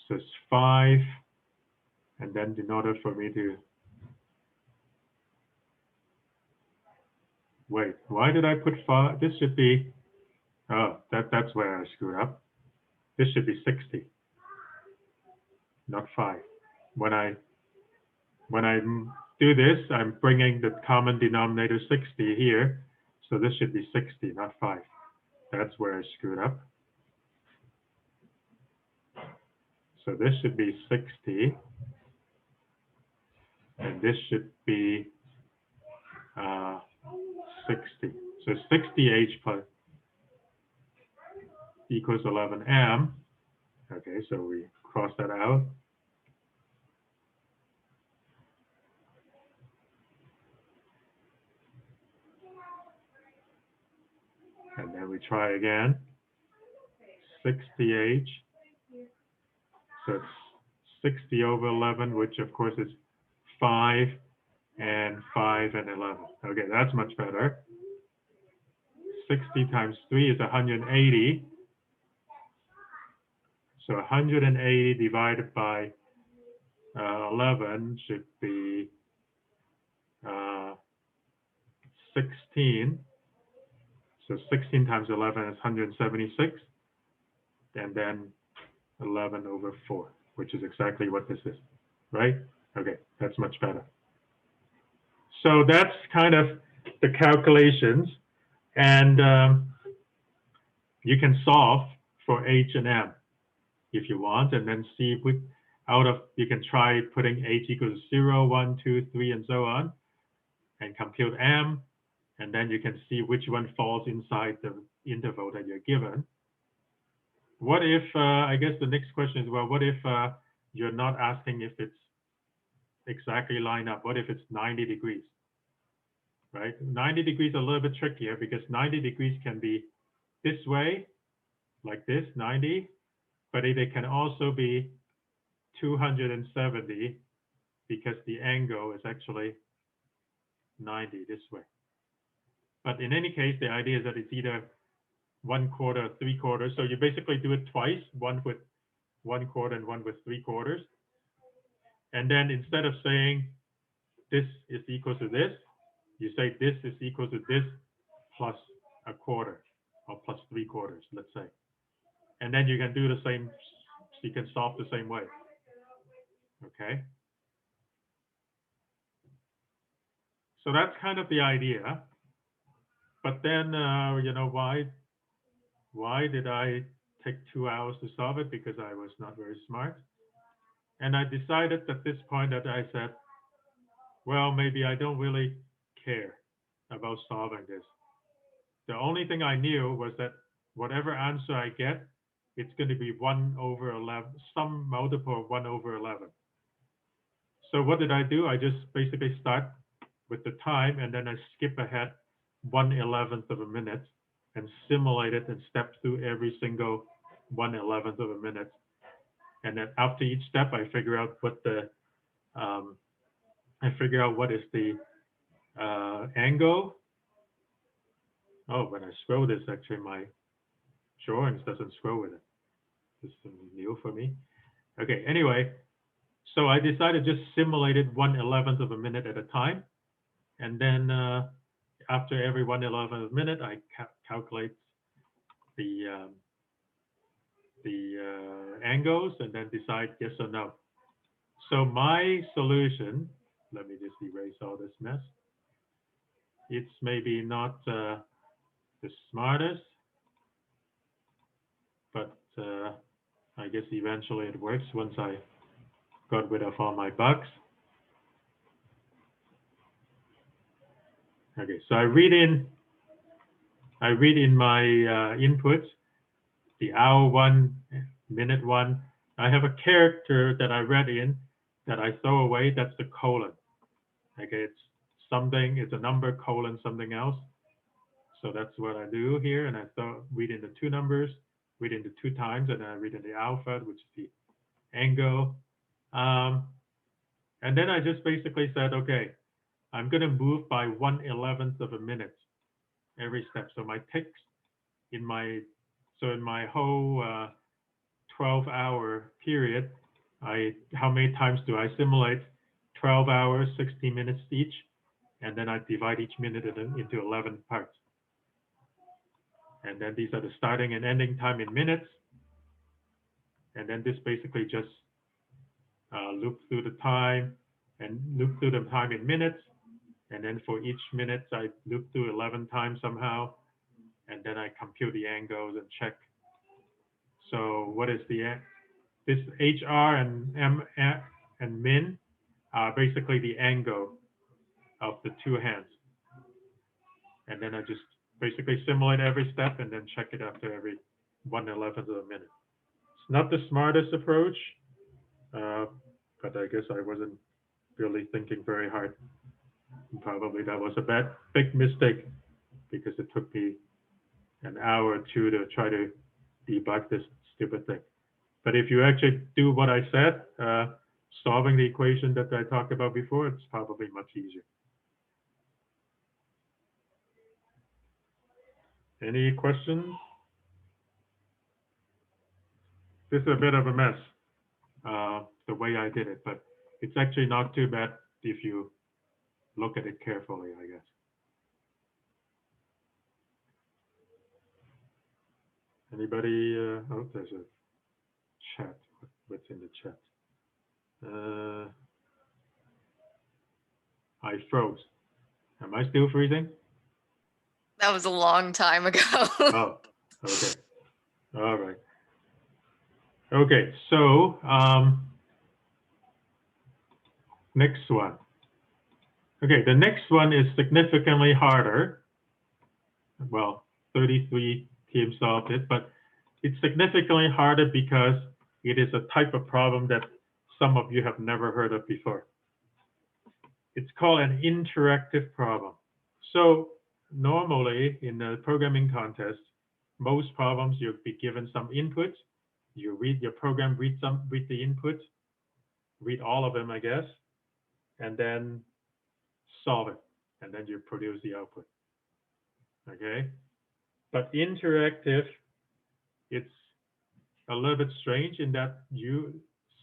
So it's 5. And then in order for me to wait, why did I put 5? This should be, oh, that's where I screwed up. This should be 60, not 5. When I do this, I'm bringing the common denominator 60 here. So this should be 60, not 5. That's where I screwed up. So this should be 60. And this should be 60. So 60h plus equals 11m. Okay, so we cross that out. And then we try again. 60h. So it's 60 over 11, which of course is 5 and 5 and 11. Okay, that's much better. 60 times 3 is 180. So 180 divided by 11 should be 16. So 16 times 11 is 176. And then 11 over 4, which is exactly what this is, right? Okay, that's much better. So that's kind of the calculations. And you can solve for h and m if you want, and then see if you can try putting h equals 0, 1, 2, 3, and so on, and compute m, and then you can see which one falls inside the interval that you're given. What if, I guess the next question is, well, what if you're not asking if it's exactly lined up? What if it's 90 degrees, right? 90 degrees is a little bit trickier because 90 degrees can be this way, like this, 90, but it can also be 270 because the angle is actually 90 this way. But in any case, the idea is that it's either 1/4 or 3/4. So you basically do it twice, one with 1/4 and one with 3/4. And then instead of saying this is equal to this, you say this is equal to this plus a quarter or plus 3/4, let's say. And then you can do the same, you can solve the same way. Okay. So that's kind of the idea. But then, you know, why did I take 2 hours to solve it? Because I was not very smart. And I decided at this point that I said, well, maybe I don't really care about solving this. The only thing I knew was that whatever answer I get, it's going to be 1/11, some multiple of 1/11. So what did I do? I just basically start with the time, and then I skip ahead 1/11 of a minute and simulate it and step through every single 1/11 of a minute. And then after each step, I figure out what the what is the angle. Oh, when I scroll this, actually my drawings doesn't scroll with it. This is new for me. Okay, anyway, so I decided just simulated 1/11 of a minute at a time. And then after every 1/11 of a minute, I calculate the angles and then decide yes or no. So my solution, let me just erase all this mess. It's maybe not the smartest, but I guess eventually it works once I got rid of all my bugs. Okay, so I read in my input, the hour 1, minute 1. I have a character that I read in that I throw away. That's the colon. Okay, it's something, it's a number colon something else. So that's what I do here. And I read in the 2 numbers, read in the 2 times, and then I read in the alpha, which is the angle. And then I just basically said, okay, I'm going to move by 1/11 of a minute every step. So my ticks in my whole 12-hour period, how many times do I simulate? 12 hours, 60 minutes each, and then I divide each minute into 11 parts. And then these are the starting and ending time in minutes. And then this basically just loops through the time and loop through the time in minutes. And then for each minute, I loop through 11 times somehow. And then I compute the angles and check. So what is this HR and M and min are basically the angle of the 2 hands. And then I just basically simulate every step and then check it after every 1/11 of a minute. It's not the smartest approach, but I guess I wasn't really thinking very hard. Probably that was a big mistake because it took me an hour or 2 to try to debug this stupid thing. But if you actually do what I said, solving the equation that I talked about before, it's probably much easier. Any questions? This is a bit of a mess, the way I did it, but it's actually not too bad if you look at it carefully, I guess. Anybody? Oh, there's a chat. What's in the chat? I froze. Am I still freezing? That was a long time ago. Oh, okay. All right. Okay, so next one. Okay, the next one is significantly harder. Well, 33 teams solved it, but it's significantly harder because it is a type of problem that some of you have never heard of before. It's called an interactive problem. So normally in the programming contest, most problems you'll be given some input. You read your program, read the input, read all of them, I guess, and then solve it, and then you produce the output. Okay, but interactive, it's a little bit strange in that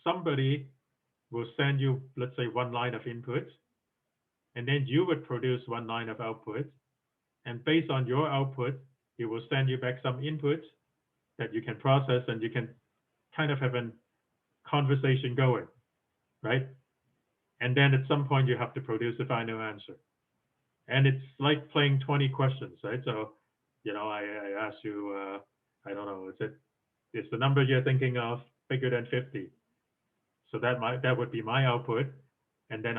somebody will send you, let's say, 1 line of input, and then you would produce 1 line of output, And based on your output, it will send you back some inputs that you can process, and you can kind of have a conversation going, right? And then at some point you have to produce the final answer. And it's like playing 20 questions, right? So, you know, I ask you, I don't know, is the number you're thinking of bigger than 50? So that would be my output. And then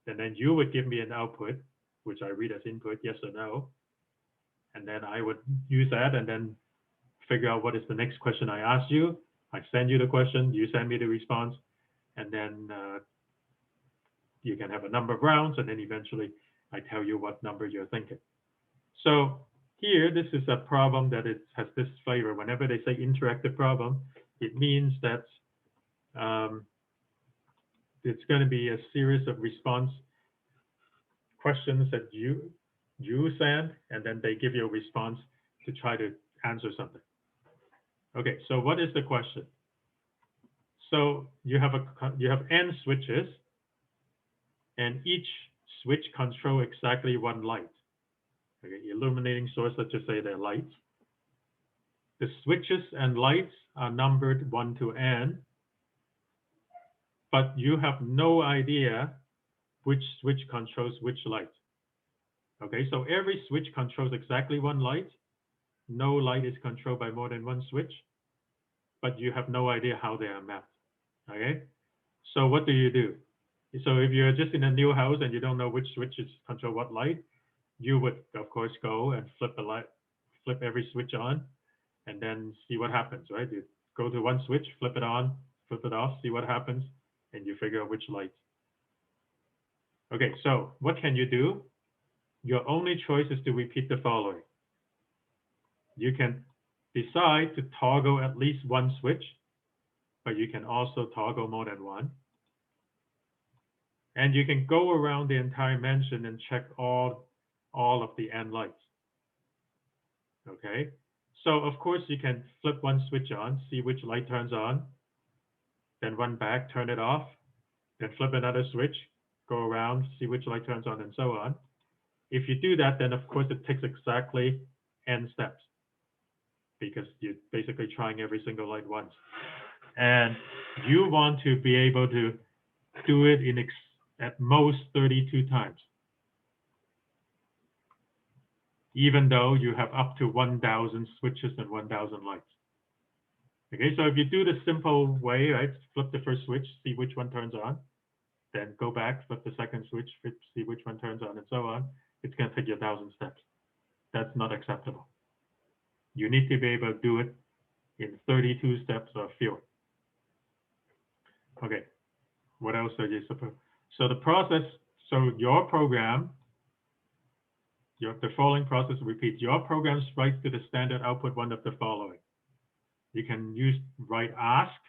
then you would give me an output, which I read as input, yes or no. And then I would use that and then figure out what is the next question I ask you. I send you the question, you send me the response, and then you can have a number of rounds, and then eventually I tell you what number you're thinking. So here, this is a problem that it has this flavor. Whenever they say interactive problem, it means that it's going to be a series of response questions that you send, and then they give you a response to try to answer something. Okay, so what is the question? So you have n switches, and each switch control exactly one light. Okay, illuminating source, let's just say they're lights. The switches and lights are numbered 1 to n, but you have no idea which switch controls which light. Okay, so every switch controls exactly one light. No light is controlled by more than one switch, but you have no idea how they are mapped. Okay, so what do you do? So if you're just in a new house and you don't know which switches control what light, you would of course go and flip every switch on, and then see what happens, right? You go to one switch, flip it on, flip it off, see what happens, and you figure out which light. Okay, so what can you do? Your only choice is to repeat the following. You can decide to toggle at least one switch, but you can also toggle more than one. And you can go around the entire mansion and check all of the n lights. Okay, so of course you can flip one switch on, see which light turns on, then run back, turn it off, then flip another switch, go around, see which light turns on, and so on. If you do that, then of course it takes exactly n steps, because you're basically trying every single light once. And you want to be able to do it in at most 32 times, even though you have up to 1,000 switches and 1,000 lights. Okay, so if you do the simple way, right, flip the first switch, see which one turns on, then go back, flip the second switch, see which one turns on, and so on, it's going to take you 1,000 steps. That's not acceptable. You need to be able to do it in 32 steps or fewer. Okay, what else are you supposed? So the process, so your program, the following process repeats. Your program writes to the standard output one of the following. You can write ask,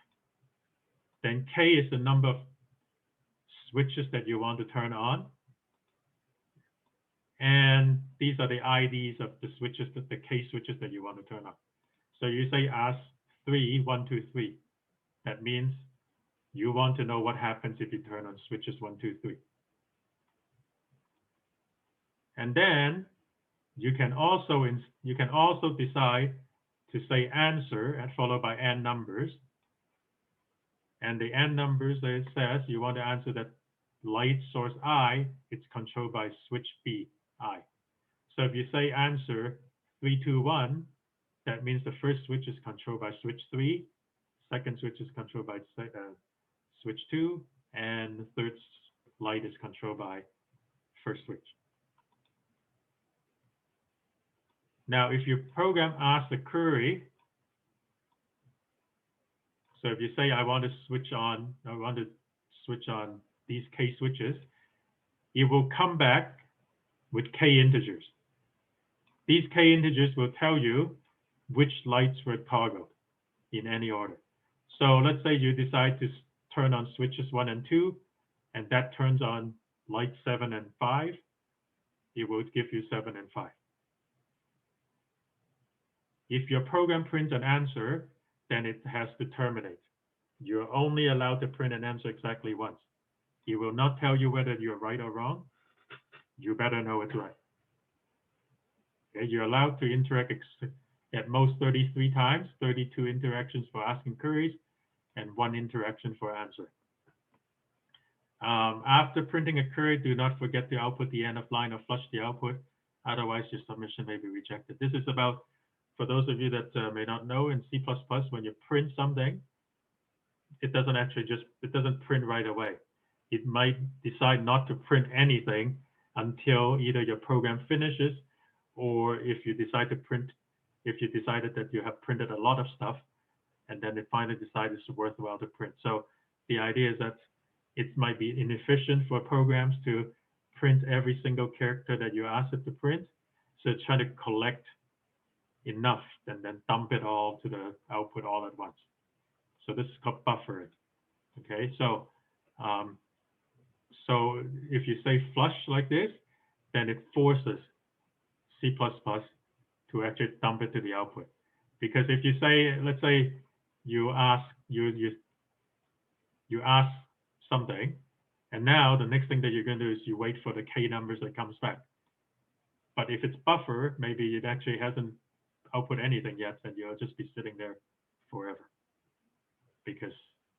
then K is the number of switches that you want to turn on. And these are the IDs of the switches, the K switches that you want to turn on. So you say ask 3, 1, 2, 3. That means you want to know what happens if you turn on switches 1, 2, 3. And then you can also decide to say answer and followed by n numbers. And the n numbers, it says you want to answer that light source I, it's controlled by switch B, I. So if you say answer 3, 2, 1, that means the first switch is controlled by switch 3, second switch is controlled by switch 2, and the third light is controlled by first switch. Now, if your program asks a query, so if you say I want to switch on these K switches, it will come back with K integers. These K integers will tell you which lights were toggled in any order. So let's say you decide to turn on switches 1 and 2, and that turns on light 7 and 5. It will give you 7 and 5. If your program prints an answer, then it has to terminate. You're only allowed to print an answer exactly once. It will not tell you whether you're right or wrong. You better know it's right. Okay, you're allowed to interact at most 33 times, 32 interactions for asking queries, and 1 interaction for answering. After printing a query, do not forget to output the end of line or flush the output. Otherwise, your submission may be rejected. This is about, for those of you that may not know, in C++, when you print something, it doesn't actually it doesn't print right away. It might decide not to print anything until either your program finishes, or if you decide to print, if you decided that you have printed a lot of stuff, and then it finally decides it's worthwhile to print. So the idea is that it might be inefficient for programs to print every single character that you ask it to print. So try to collect enough and then dump it all to the output all at once. So this is called buffering. Okay, so so if you say flush like this, then it forces C++ to actually dump it to the output. Because if you say, let's say you ask something, and now the next thing that you're going to do is you wait for the K numbers that comes back. But if it's buffer, maybe it actually hasn't output anything yet, and you'll just be sitting there forever because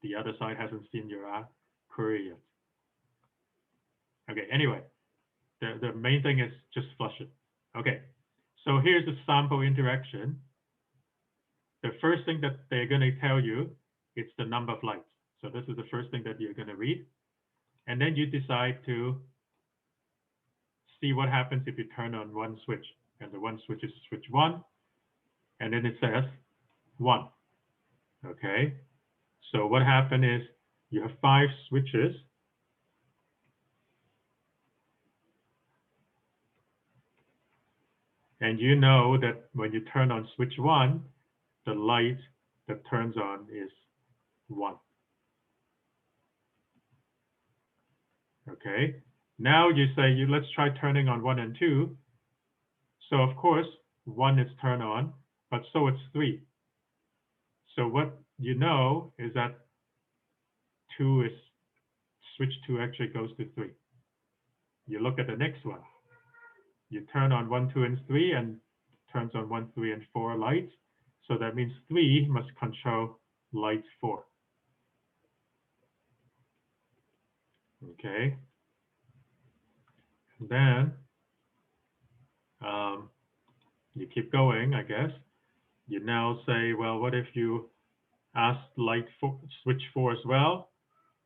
the other side hasn't seen your query yet. Okay, anyway, the main thing is just flush it. Okay, so here's a sample interaction. The first thing that they're going to tell you, it's the number of lights. So this is the first thing that you're going to read. And then you decide to see what happens if you turn on one switch. And the one switch is switch 1. And then it says 1. Okay. So what happened is you have 5 switches. And you know that when you turn on switch 1, the light that turns on is 1. Okay, now you say, let's try turning on 1 and 2. So of course, 1 is turned on, but so it's 3. So what you know is that 2 is, switch 2 actually goes to 3. You look at the next one. You turn on 1, 2, and 3, and turns on 1, 3, and 4 lights. So that means 3 must control light 4. Okay. And then you keep going, I guess. You now say, well, what if you ask light 4, switch 4 as well?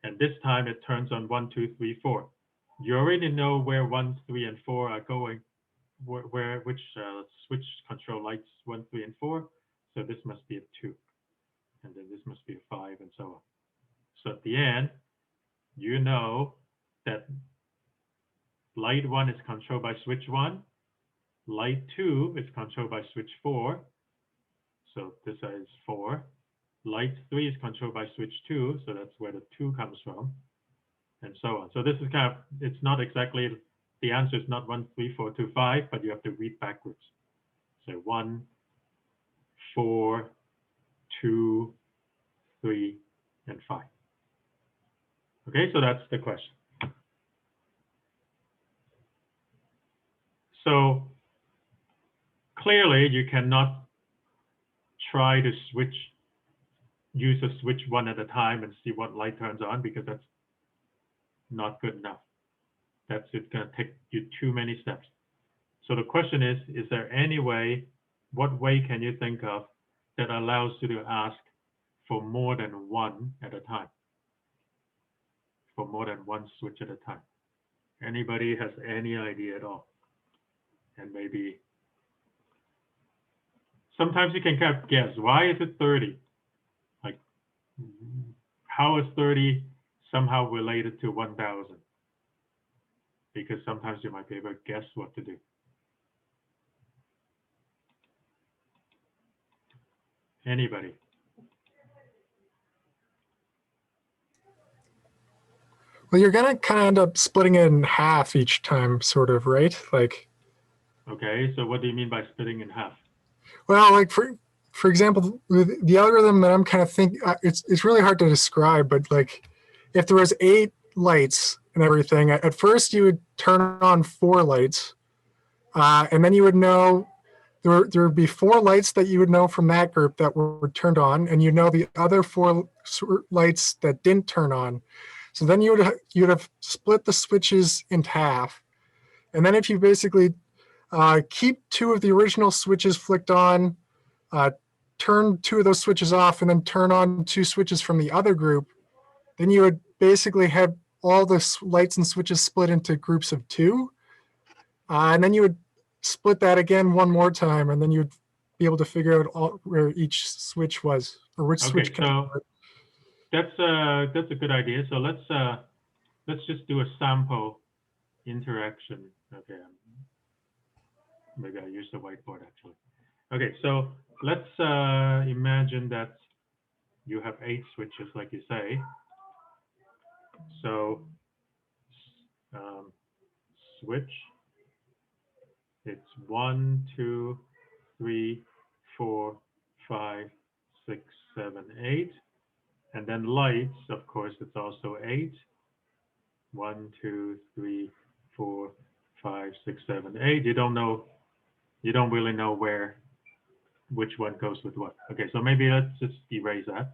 And this time it turns on 1, 2, 3, 4. You already know where 1, 3, and 4 are going, which switch control lights 1, 3, and 4. So this must be a 2. And then this must be a 5, and so on. So at the end, you know that light 1 is controlled by switch 1, light 2 is controlled by switch 4, so this is 4, light 3 is controlled by switch 2, so that's where the 2 comes from, and so on. So this is kind of, it's not exactly, the answer is not 1, 3, 4, 2, 5, but you have to read backwards. So 1, 4, 2, 3, and 5. Okay, so that's the question. So clearly you cannot try to use a switch 1 at a time and see what light turns on, because that's not good enough. It's going to take you too many steps. So the question is there any way, what way can you think of that allows you to ask for more than 1 at a time? For more than 1 switch at a time. Anybody has any idea at all? And maybe sometimes you can kind of guess, why is it 30? Like, how is 30 somehow related to 1,000? Because sometimes you might be able to guess what to do. Anybody? Well, you're gonna kind of end up splitting it in half each time, sort of, right? Like, okay, so what do you mean by splitting in half? well, like for example, with the algorithm that I'm kind of thinking, it's really hard to describe, but like, if there was 8 lights and everything, at first you would turn on 4 lights, and then you would know there would be 4 lights that you would know from that group that were turned on, and you know the other 4 lights that didn't turn on. So then you'd have split the switches into half, and then if you basically keep 2 of the original switches flicked on, turn 2 of those switches off, and then turn on 2 switches from the other group, then you would basically have all the lights and switches split into groups of 2, and then you would split that again one more time, and then you'd be able to figure out where each switch was, or which switch. Okay, so that's a good idea. So let's just do a sample interaction. Okay, maybe I use the whiteboard actually. Okay, so let's imagine that you have 8 switches, like you say. So switch, it's 1, 2, 3, 4, 5, 6, 7, 8. And then lights, of course, it's also 8. 1, 2, 3, 4, 5, 6, 7, 8. You don't really know which one goes with what. Okay, so maybe let's just erase that.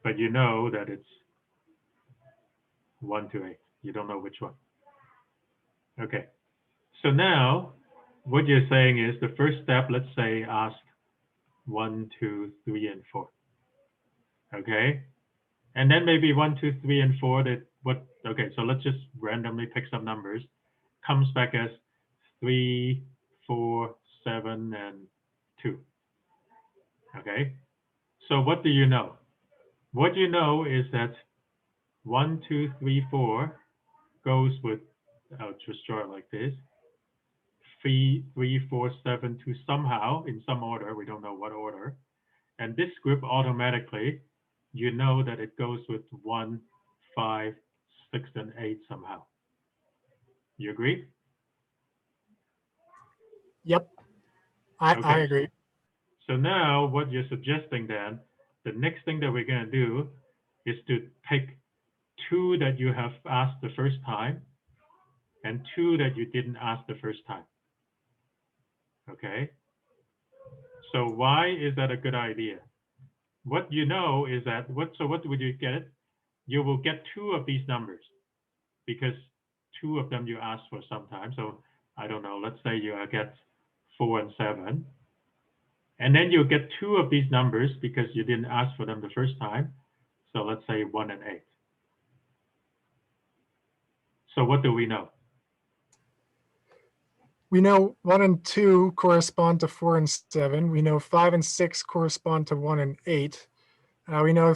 But you know that it's 1 to 8. You don't know which one. Okay, so now what you're saying is the first step, let's say, ask 1, 2, 3, and 4. Okay, and then maybe 1, 2, 3, and 4. Okay, so let's just randomly pick some numbers. Comes back as 3, 4, 7, and 2. Okay, so what do you know? What you know is that 1, 2, 3, 4 goes with, I'll just draw it like this, 3, 4, 7, 2 somehow, in some order, we don't know what order. And this group automatically, you know that it goes with 1, 5, 6, and 8 somehow. You agree? Yep, I Okay. agree. So now what you're suggesting then, the next thing that we're going to do is to pick 2 that you have asked the first time and 2 that you didn't ask the first time. Okay. So why is that a good idea? What you know is that, what would you get? You will get 2 of these numbers because 2 of them you asked for sometime. So I don't know, let's say you get 4 and 7. And then you'll get 2 of these numbers because you didn't ask for them the first time. So let's say 1 and 8. So what do we know? We know 1 and 2 correspond to 4 and 7. We know 5 and 6 correspond to 1 and 8. We know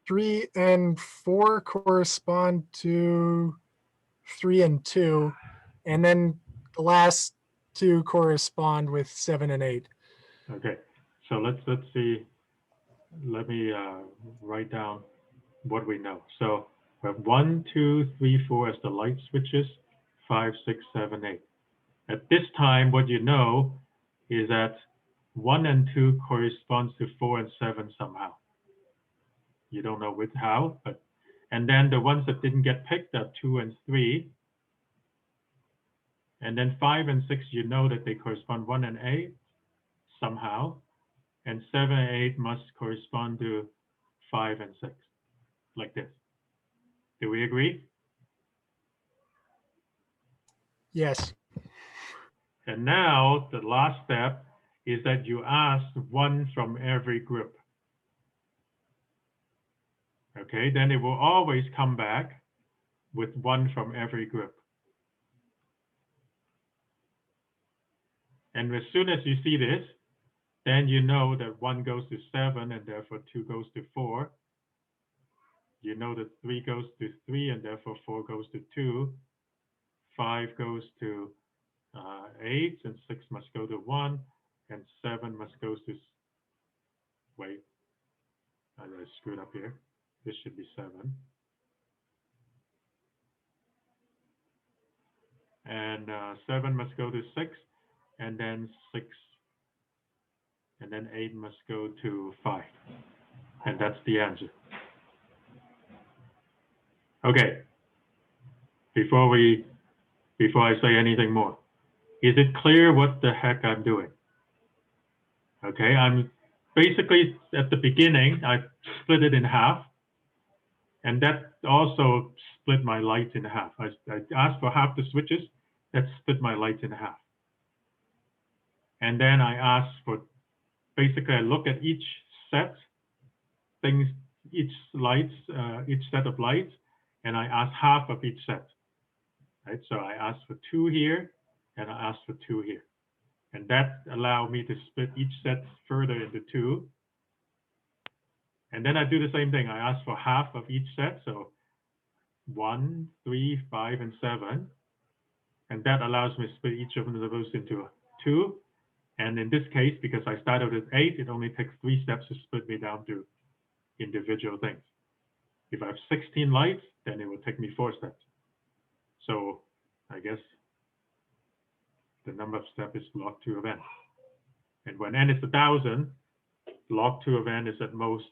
3 and 4 correspond to 3 and 2. And then the last 2 correspond with 7 and 8. Okay, so let's see. Let me write down what we know. So we have 1, 2, 3, 4 as the light switches, 5, 6, 7, 8. At this time, what you know is that 1 and 2 corresponds to 4 and 7 somehow. You don't know with how, but and then the ones that didn't get picked are 2 and 3. And then 5 and 6, you know that they correspond 1 and 8 somehow. And 7 and 8 must correspond to 5 and 6, like this. Do we agree? Yes. And now the last step is that you ask 1 from every group. Okay, then it will always come back with 1 from every group. And as soon as you see this, then you know that 1 goes to 7 and therefore 2 goes to 4. You know that 3 goes to 3 and therefore 4 goes to 2. 5 goes to 8 and 6 must go to 1 and 7 must go to, wait, I screwed up here. This should be 7. And 7 must go to 6 and then 6 and then 8 must go to 5. And that's the answer. Okay, before we before I say anything more. Is it clear what the heck I'm doing? Okay, I'm basically at the beginning, I split it in half, and that also split my lights in half. I asked for half the switches, that split my lights in half. And then I asked for, basically I look at each set, things, each set of lights, and I ask half of each set, right? So I asked for 2 here, and I asked for 2 here. And that allowed me to split each set further into 2. And then I do the same thing. I ask for half of each set, so 1, 3, 5, and 7. And that allows me to split each of those into 2. And in this case, because I started with 8, it only takes 3 steps to split me down to individual things. If I have 16 lights, then it will take me 4 steps. So I guess the number of steps is log 2 of n. And when n is 1,000, log 2 of n is at most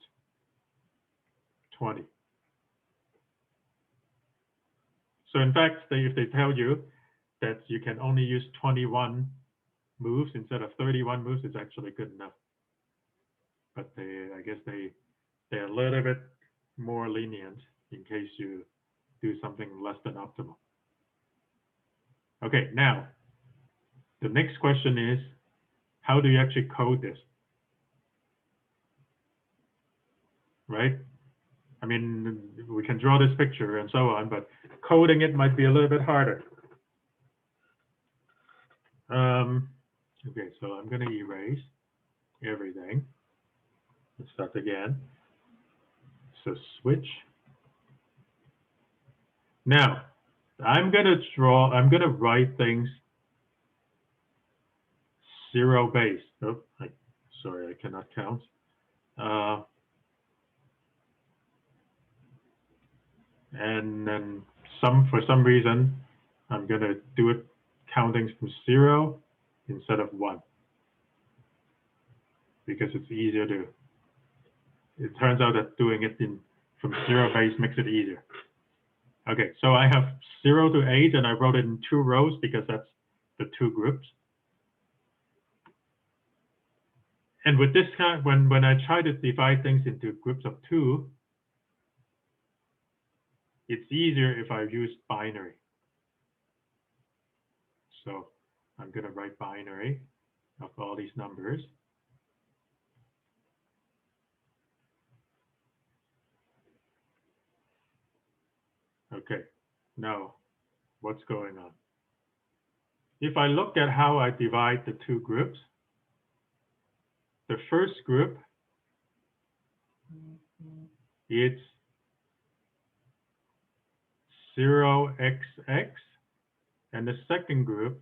20. So in fact, if they tell you that you can only use 21 moves instead of 31 moves, it's actually good enough. But I guess they're a little bit more lenient in case you do something less than optimal. Okay, now the next question is, how do you actually code this? Right? I mean, we can draw this picture and so on, but coding it might be a little bit harder. Okay, so I'm going to erase everything. Let's start again. So switch. Now, I'm going to write things 0 base. Oh, sorry, I cannot count. And then for some reason, I'm going to do it counting from 0 instead of 1. Because it's easier to, it turns out that doing it from 0 base makes it easier. Okay, so I have 0 to 8, and I wrote it in 2 rows because that's the 2 groups. And with this kind, when I try to divide things into groups of 2, it's easier if I use binary. So I'm going to write binary of all these numbers. Okay, now what's going on? If I look at how I divide the 2 groups, the first group, it's 0xx, and the second group,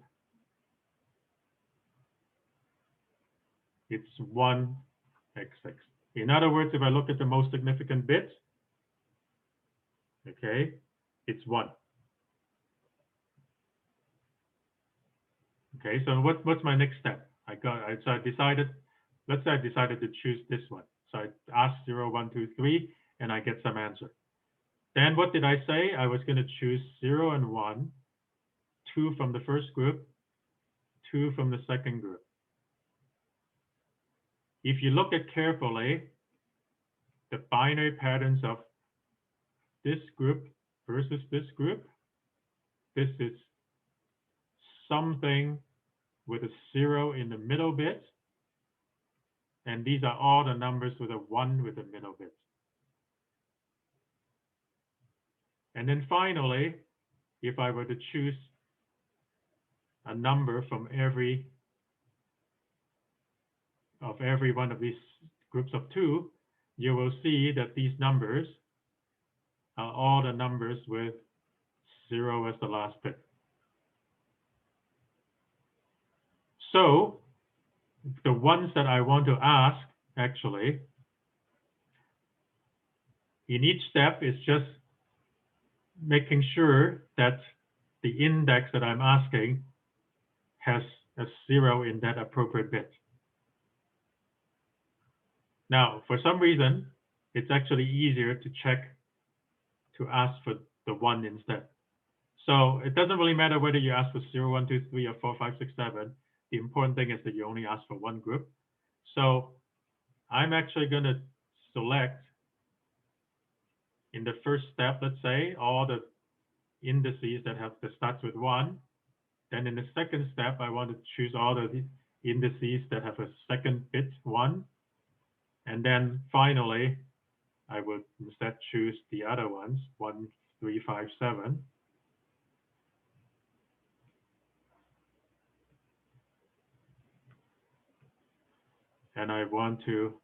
it's 1xx. In other words, if I look at the most significant bit, okay, it's 1. Okay, so what's my next step? So I decided, let's say I decided to choose this one. So I asked 0, 1, 2, 3, and I get some answer. Then what did I say? I was going to choose 0 and 1, 2 from the first group, 2 from the second group. If you look at carefully, the binary patterns of this group versus this group, this is something with a 0 in the middle bit, and these are all the numbers with a 1 with the middle bit. And then finally, if I were to choose a number from every one of these groups of 2, you will see that these numbers are all the numbers with 0 as the last bit. So the ones that I want to ask, actually, in each step is just making sure that the index that I'm asking has a 0 in that appropriate bit. Now, for some reason, it's actually easier to ask for the 1 instead. So it doesn't really matter whether you ask for 0, 1, 2, 3, or 4, 5, 6, 7. The important thing is that you only ask for one group. So I'm actually going to select in the first step, let's say, all the indices that starts with 1. Then in the second step, I want to choose all the indices that have a second bit 1. And then finally, I would instead choose the other ones, 1, 3, 5, 7. And I want to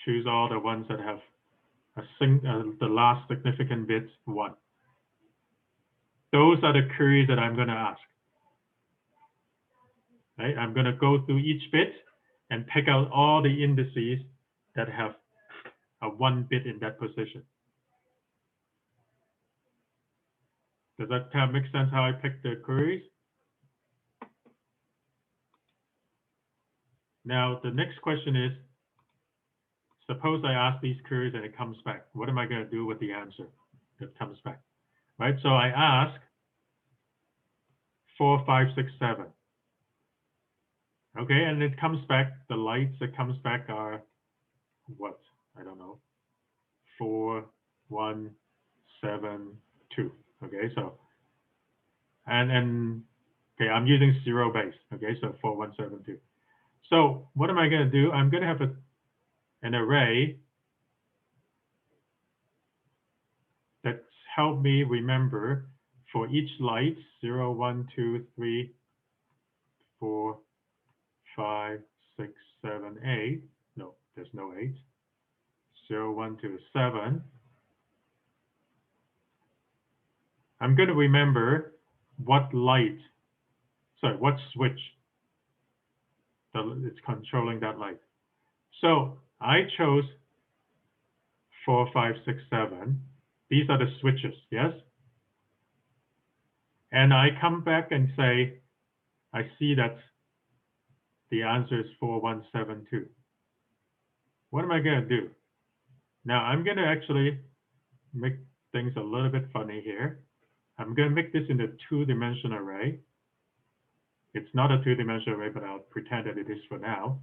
choose all the ones that have the last significant bit 1. Those are the queries that I'm going to ask. Right? I'm going to go through each bit and pick out all the indices that have a 1 bit in that position. Does that kind of make sense how I pick the queries? Now, the next question is, suppose I ask these queries and it comes back. What am I going to do with the answer that comes back? Right? So I ask 4, 5, 6, 7. Okay, and it comes back, the lights that comes back are what? I don't know. 4, 1, 7, 2. Okay, so, and okay, I'm using 0 base. Okay, so 4, 1, 7, 2. So what am I going to do? I'm going to have an array that's helped me remember for each light 0, 1, 2, 3, 4, 5, 6, 7, 8. No, there's no 8. 0, 1, 2, 7. I'm going to remember what light, sorry, what switch it's controlling that light. So I chose 4, 5, 6, 7. These are the switches, yes? And I come back and say, I see that the answer is 4, 1, 7, 2. What am I going to do? Now I'm going to actually make things a little bit funny here. I'm going to make this into a 2-dimensional array. It's not a 2-dimensional array, but I'll pretend that it is for now.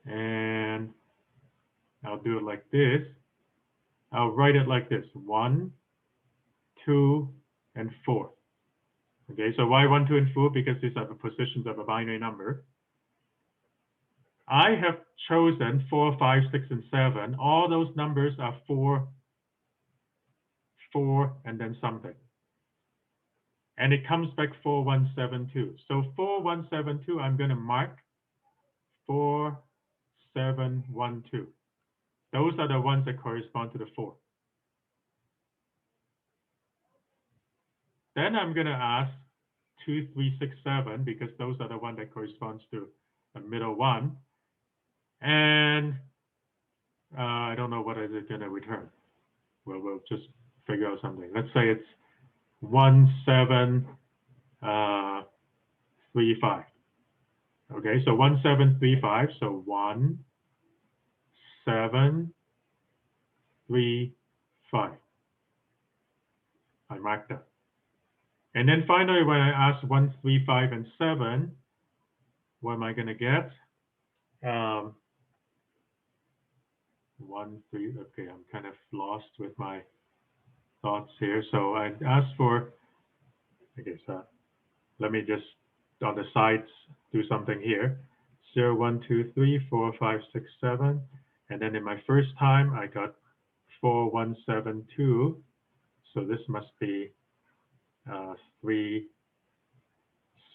And I'll do it like this. I'll write it like this: 1, 2, and 4. Okay, so why 1, 2, and 4? Because these are the positions of a binary number. I have chosen 4, 5, 6, and 7. All those numbers are 4, 4, and then something. And it comes back 4, 1, 7, 2. So 4, 1, 7, 2, I'm going to mark 4, 7, 1, 2. Those are the ones that correspond to the 4. Then I'm going to ask 2, 3, 6, 7, because those are the ones that corresponds to the middle one. And I don't know what is it going to return. Well, we'll just figure out something. Let's say it's 1, 7, 3, 5. Okay, so 1, 7, 3, 5. So 1, 7, 3, 5. I marked that. And then finally, when I ask 1, 3, 5, and 7, what am I going to get? 1, 3. Okay, I'm kind of lost with my thoughts here. So I asked for, okay, so let me just on the sides do something here. 0, 1, 2, 3, 4, 5, 6, 7. And then in my first time, I got 4, 1, 7, 2. So this must be 3,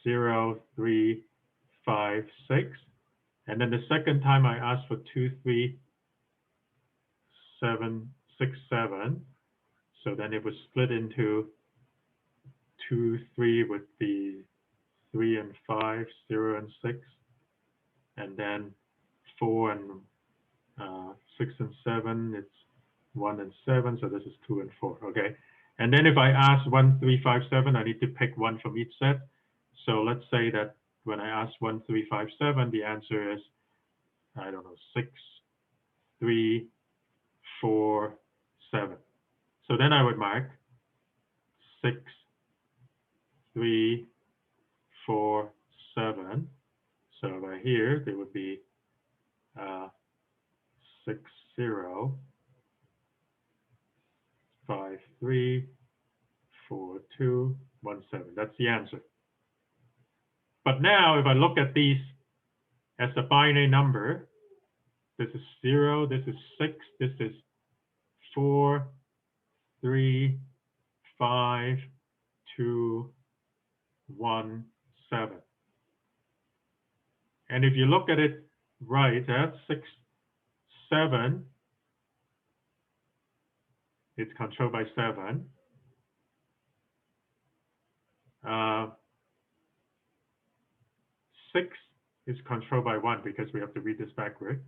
0, 3, 5, 6. And then the second time I asked for 2, 3, 7, 6, 7. So then it was split into 2, 3 with the 3 and 5, 0 and 6. And then 4 and 6 and 7, it's 1 and 7. So this is 2 and 4. Okay. And then if I ask 1, 3, 5, 7, I need to pick one from each set. So let's say that when I ask 1, 3, 5, 7, the answer is I don't know, 6, 3, 4, 7. So then I would mark 6, 3, 4, 7. So right here, there would be 6, 0, 5, 3, 4, 2, 1, 7. That's the answer. But now if I look at these as a binary number, this is 0, this is 6, this is 4, 3, 5, 2, 1, 7. And if you look at it right, that's 6, 7. It's controlled by 7. 6 is controlled by 1 because we have to read this backward.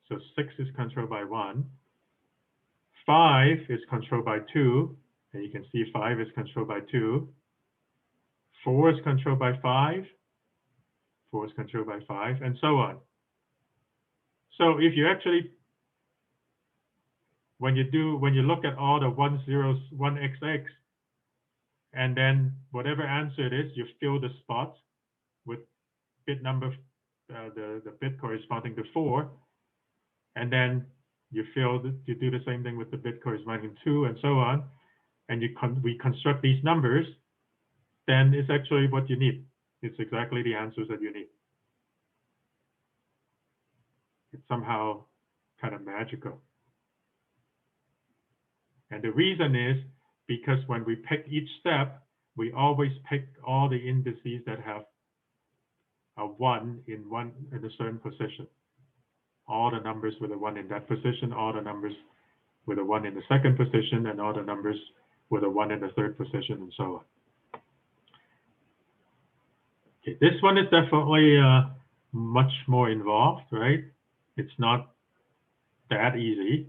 So 6 is controlled by 1. 5 is controlled by 2. And you can see 5 is controlled by 2. 4 is controlled by 5. 4 is controlled by 5, and so on. So if you actually, when you look at all the 1 zeros, 1xx, and then whatever answer it is, you fill the spots with bit number, the bit corresponding to 4, and then you do the same thing with the bit corresponding to 2, and so on, and we construct these numbers, then it's actually what you need. It's exactly the answers that you need. It's somehow kind of magical. And the reason is because when we pick each step, we always pick all the indices that have a 1 in a certain position. All the numbers with a 1 in that position, all the numbers with a 1 in the second position, and all the numbers with a 1 in the third position, and so on. Okay, this one is definitely much more involved, right? It's not that easy.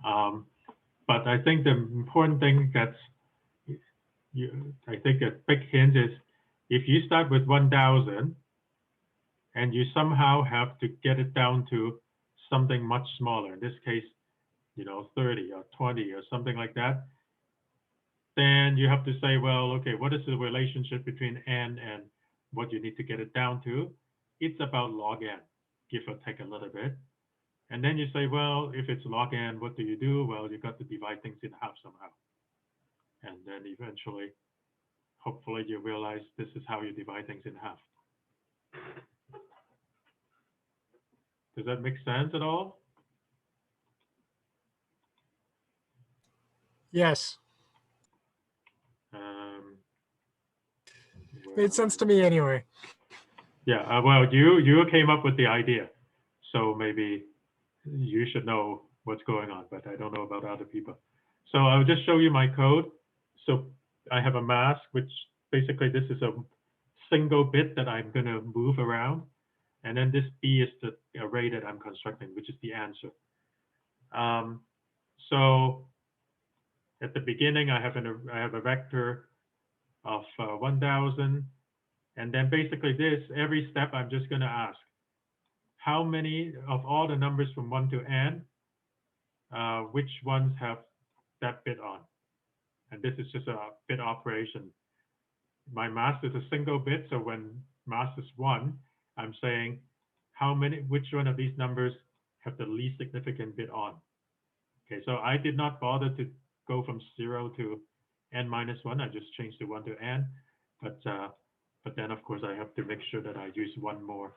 But I think the important thing I think a big hint is if you start with 1,000 and you somehow have to get it down to something much smaller, in this case, 30 or 20 or something like that, then you have to say, well, okay, what is the relationship between n and what you need to get it down to? It's about log n, give or take a little bit. And then you say, well, if it's log n, what do you do? Well, you got to divide things in half somehow. And then eventually, hopefully you realize this is how you divide things in half. Does that make sense at all? Yes, Well, made sense to me anyway. Yeah, well, you came up with the idea. So maybe you should know what's going on, but I don't know about other people. So I'll just show you my code. So I have a mask, which basically this is a single bit that I'm going to move around. And then this B is the array that I'm constructing, which is the answer. So at the beginning, I have a vector of 1,000. And then basically this, every step I'm just going to ask, how many of all the numbers from 1 to n, which ones have that bit on? And this is just a bit operation. My mask is a single bit, so when mask is 1, I'm saying which one of these numbers have the least significant bit on? Okay, so I did not bother to go from 0 to n minus 1. I just changed the 1 to n, but then of course I have to make sure that I use one more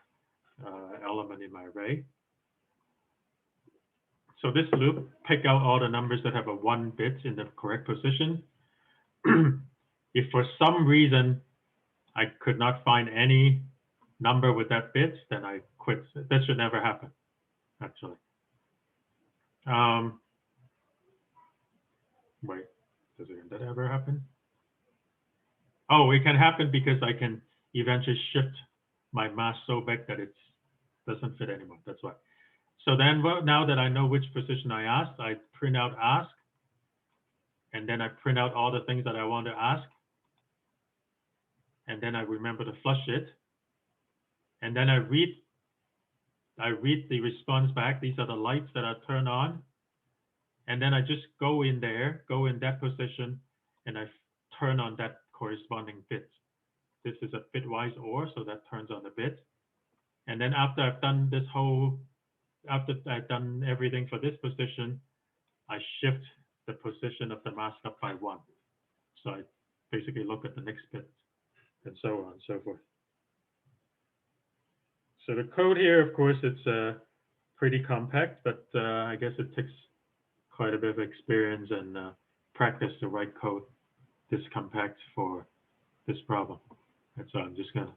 element in my array. So this loop pick out all the numbers that have a 1 bit in the correct position. If for some reason I could not find any number with that bit, then I quit. That should never happen, actually. Wait, does that ever happen? Oh, it can happen because I can eventually shift my mask so big that it doesn't fit anymore. That's why. So then, well, now that I know which position I asked, I print out ask, and then I print out all the things that I want to ask, and then I remember to flush it, and then I read I read the response back. These are the lights that are turned on. And then I just go in there, go in that position, and I turn on that corresponding bit. This is a bitwise OR, so that turns on the bit. And then after I've done this whole, after I've done everything for this position, I shift the position of the mask up by 1. So I basically look at the next bit and so on and so forth. So the code here, of course, it's pretty compact, but I guess it takes quite a bit of experience and practice to write code this compact for this problem. And so I'm just gonna,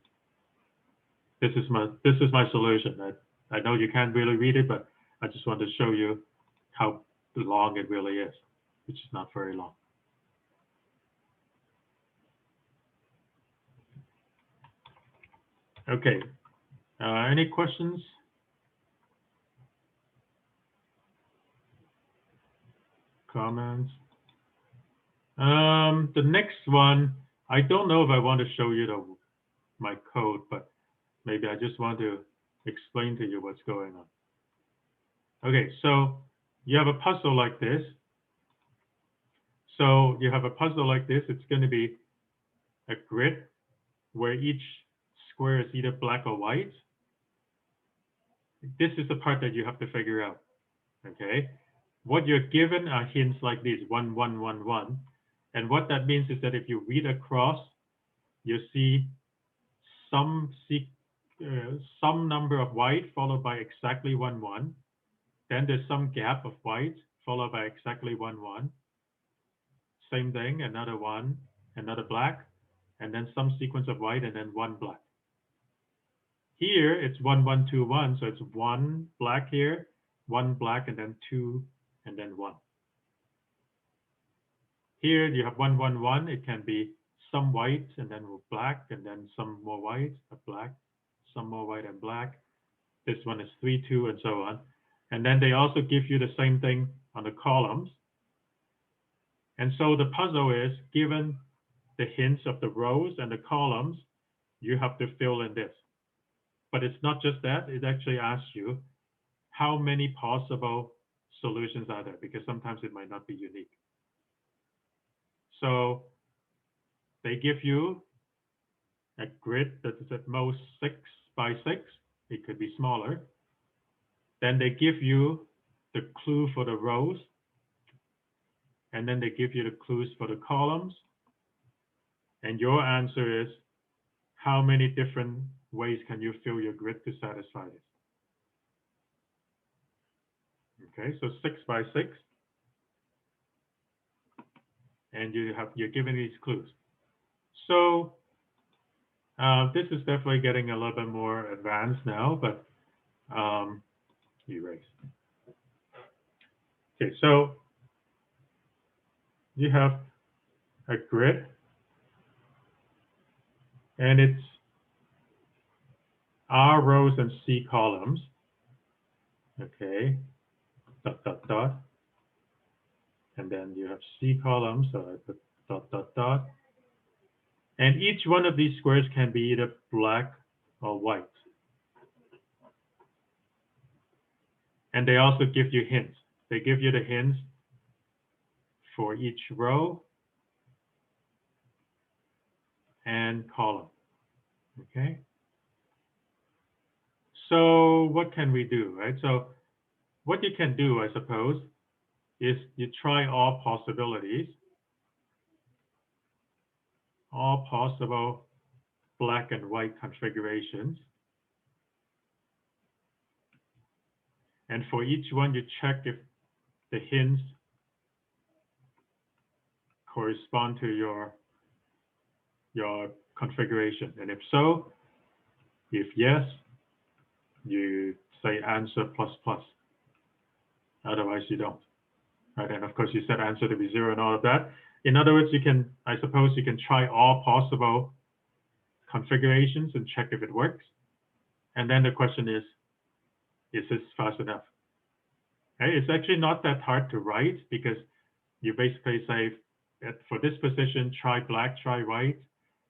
this is my solution. I know you can't really read it, but I just want to show you how long it really is, which is not very long. Okay, any questions? Comments? The next one, I don't know if I want to show you my code, but maybe I just want to explain to you what's going on. Okay, so you have a puzzle like this. So you have a puzzle like this. It's going to be a grid where each square is either black or white. This is the part that you have to figure out. Okay, what you're given are hints like these: 1, 1, 1, 1. And what that means is that if you read across, you see some number of white followed by exactly 1, 1. Then there's some gap of white followed by exactly 1, 1. Same thing, another 1, another black, and then some sequence of white and then 1 black. Here it's 1, 1, 2, 1, so it's 1 black here, 1 black, and then 2, and then 1. Here you have 1, 1, 1. It can be some white and then black, and then some more white, a black, some more white and black. This one is 3, 2, and so on. And then they also give you the same thing on the columns. And so the puzzle is, given the hints of the rows and the columns, you have to fill in this. But it's not just that. It actually asks you how many possible solutions are there, because sometimes it might not be unique. So they give you a grid that is at most 6 by 6. It could be smaller. Then they give you the clue for the rows. And then they give you the clues for the columns. And your answer is, how many different ways can you fill your grid to satisfy this? Okay, so 6 by 6. And you're given these clues. So this is definitely getting a little bit more advanced now, but erase. Okay, so you have a grid, and it's R rows and C columns. Okay, dot, dot, dot. And then you have C columns, so I put dot, dot, dot. And each one of these squares can be either black or white. And they also give you hints. They give you the hints for each row and column. Okay. So what can we do, right? So what you can do, I suppose, is you try all possibilities, all possible black and white configurations. And for each one, you check if the hints correspond to your configuration. And if so, if yes, you say answer plus plus. Otherwise, you don't. Right? And of course, you set answer to be 0 and all of that. In other words, you can, I suppose, you can try all possible configurations and check if it works. And then the question is this fast enough? Okay? It's actually not that hard to write, because you basically say, for this position, try black, try white,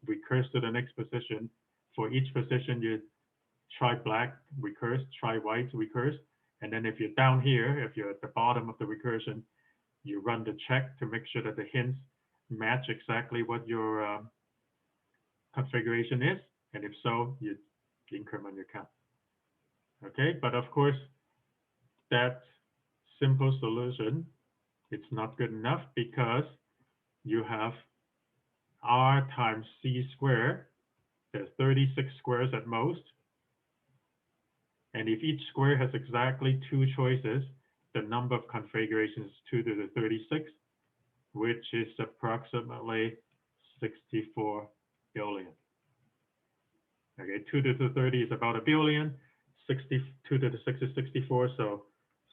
recurse to the next position. For each position, you try black recurse, try white recurse. And then if you're down here, if you're at the bottom of the recursion, you run the check to make sure that the hints match exactly what your configuration is. And if so, you increment your count. Okay, but of course, that simple solution, it's not good enough because you have R times C squared. There's 36 squares at most. And if each square has exactly 2 choices, the number of configurations is 2 to the 36, which is approximately 64 billion. Okay, 2 to the 30 is about a billion, 62 to the 6 is 64, so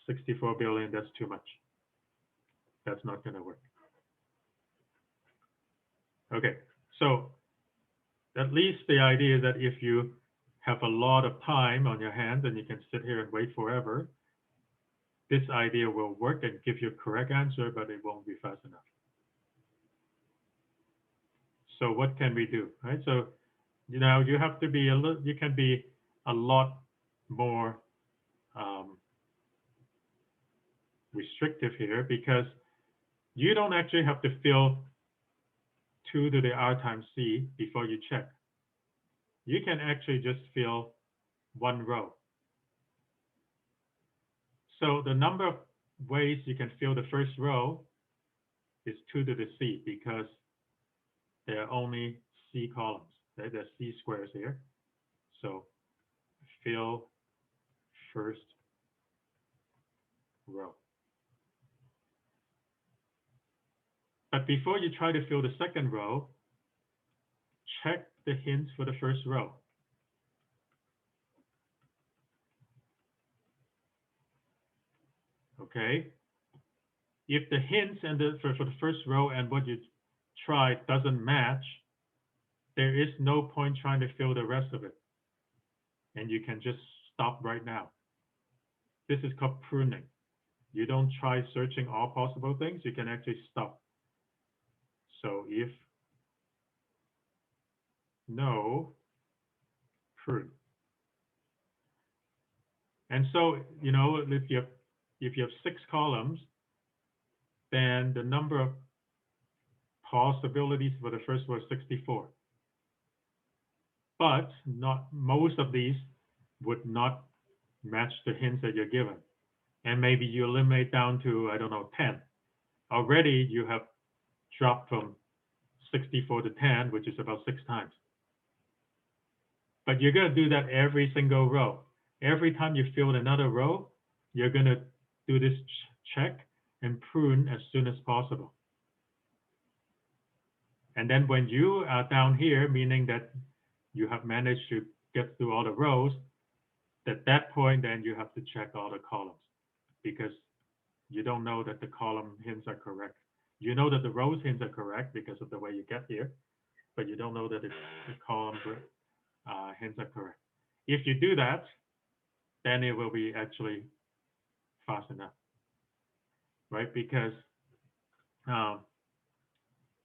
64 billion, that's too much. That's not going to work. Okay, so at least the idea is that if you have a lot of time on your hands and you can sit here and wait forever, this idea will work and give you a correct answer, but it won't be fast enough. So what can we do, right? So, you know, you have to be a little, you can be a lot more restrictive here because you don't actually have to fill 2 to the R times C before you check. You can actually just fill 1 row. So the number of ways you can fill the first row is 2 to the C because there are only C columns. Right? There's C squares here. So fill first row. But before you try to fill the second row, check the hints for the first row. Okay. If the hints and for the first row and what you tried doesn't match, there is no point trying to fill the rest of it. And you can just stop right now. This is called pruning. You don't try searching all possible things, you can actually stop. So if no, prune. And so, you know, if you have 6 columns, then the number of possibilities for the first was 64. But not most of these would not match the hints that you're given. And maybe you eliminate down to, I don't know, 10. Already you have dropped from 64 to 10, which is about 6 times. But you're going to do that every single row. Every time you fill another row, you're going to do this check and prune as soon as possible. And then when you are down here, meaning that you have managed to get through all the rows, at that point, then you have to check all the columns because you don't know that the column hints are correct. You know that the rows hints are correct because of the way you get here, but you don't know that the column hints are correct. If you do that, then it will be actually fast enough, right? Because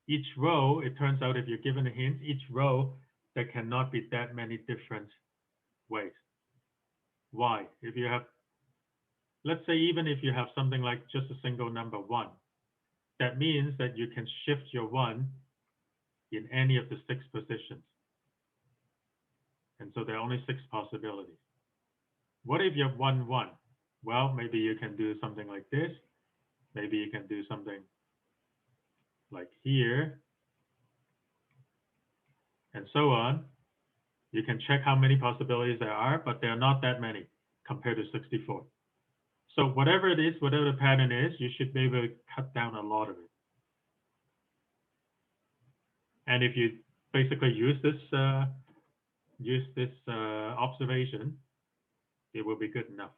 each row, it turns out if you're given a hint, each row, there cannot be that many different ways. Why? If you have, let's say even if you have something like just a single number 1, that means that you can shift your 1 in any of the 6 positions. And so there are only 6 possibilities. What if you have 1, 1? Well, maybe you can do something like this. Maybe you can do something like here, and so on. You can check how many possibilities there are, but there are not that many compared to 64. So whatever it is, whatever the pattern is, you should be able to cut down a lot of it. And if you basically use this observation, it will be good enough.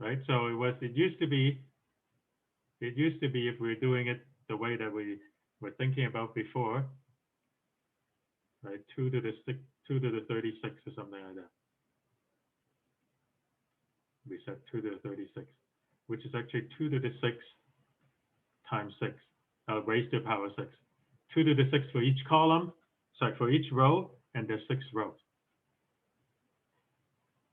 Right? So it used to be if we're doing it the way that we were thinking about before, right? 2 to the 36 or something like that. We said 2 to the 36, which is actually 2 to the 6 times 6, raised to the power 6. 2 to the 6 for each column, for each row, and there's 6 rows.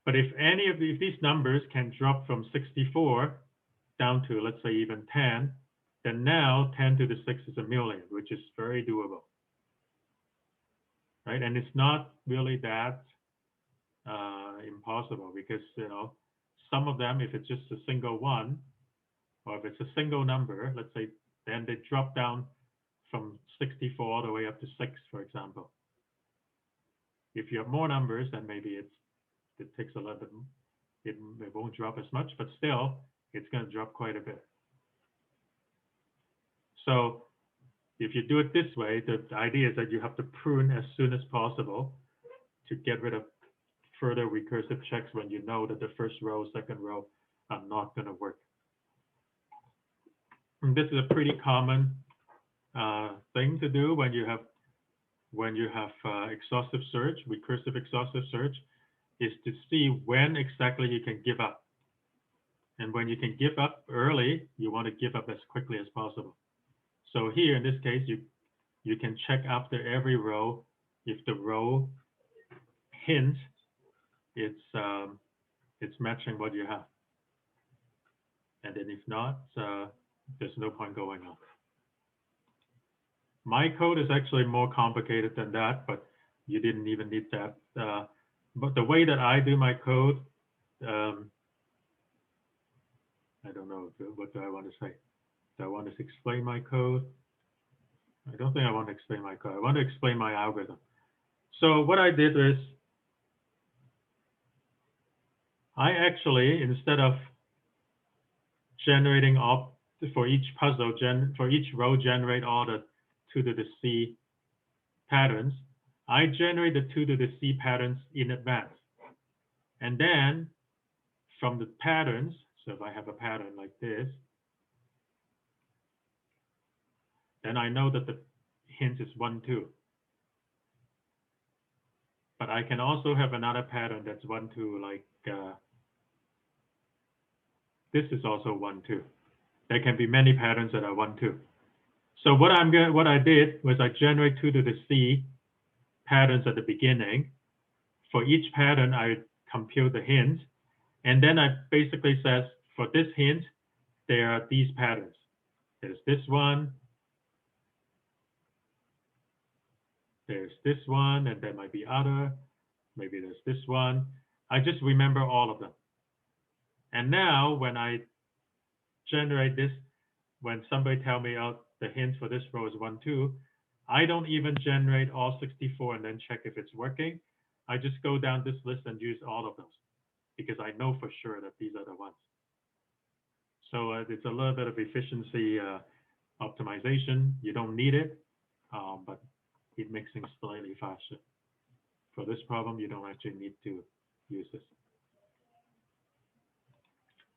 But if any of these numbers can drop from 64 down to, let's say, even 10, then now 10 to the 6 is 1,000,000, which is very doable, right? And it's not really that impossible, because, you know, some of them, if it's just a single one, or if it's a single number, let's say, then they drop down from 64 all the way up to 6, for example. If you have more numbers, then maybe it takes a little bit, it won't drop as much, but still, it's going to drop quite a bit. So if you do it this way, the idea is that you have to prune as soon as possible to get rid of further recursive checks when you know that the first row, second row are not going to work. And this is a pretty common thing to do when you have exhaustive search, recursive exhaustive search, is to see when exactly you can give up. And when you can give up early, you want to give up as quickly as possible. So here in this case, you can check after every row if the row hint it's matching what you have. And then if not, there's no point going on. My code is actually more complicated than that, but you didn't even need that. But the way that I do my code, I don't know, what do I want to say? Do I want to explain my code? I don't think I want to explain my code. I want to explain my algorithm. So what I did is, I actually, instead of generating all for each puzzle, for each row, generate all the 2 to the C patterns, I generate the 2 to the C patterns in advance. And then from the patterns, so if I have a pattern like this, then I know that the hint is 1, 2. But I can also have another pattern that's 1, 2, like this is also 1, 2. There can be many patterns that are 1, 2. So what I did was I generate 2 to the C patterns at the beginning. For each pattern, I compute the hint, and then I basically says for this hint, there are these patterns. There's this one, there's this one, and there might be other. Maybe there's this one. I just remember all of them. And now when I generate this, when somebody tell me, oh, the hint for this row is 1, 2, I don't even generate all 64 and then check if it's working. I just go down this list and use all of those because I know for sure that these are the ones. So it's a little bit of efficiency optimization. You don't need it, but it makes things slightly faster. For this problem, you don't actually need to use this.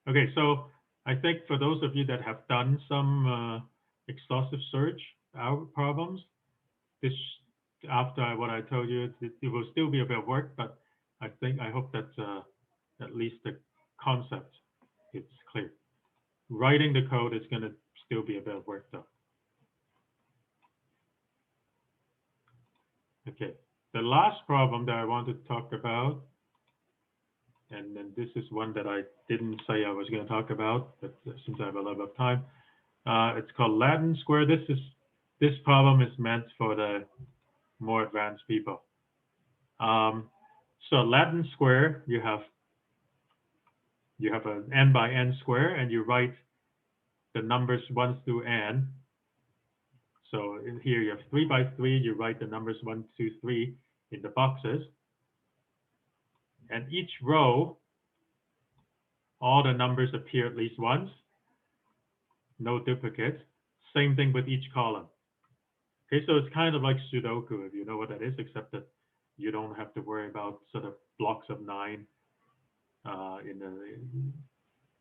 Okay, so I think for those of you that have done some exhaustive search problems, this, after what I told you, it will still be a bit of work, but I hope that at least the concept is clear. Writing the code is going to still be a bit of work though. Okay, the last problem that I want to talk about, and then this is one that I didn't say I was going to talk about, but since I have a little bit of time, it's called Latin square. This problem is meant for the more advanced people. So Latin square, you have an n by n square, and you write the numbers 1 through n. So in here you have 3 by 3, you write the numbers 1, 2, 3 in the boxes. And each row, all the numbers appear at least once, no duplicates. Same thing with each column. Okay, so it's kind of like Sudoku, if you know what that is, except that you don't have to worry about sort of blocks of 9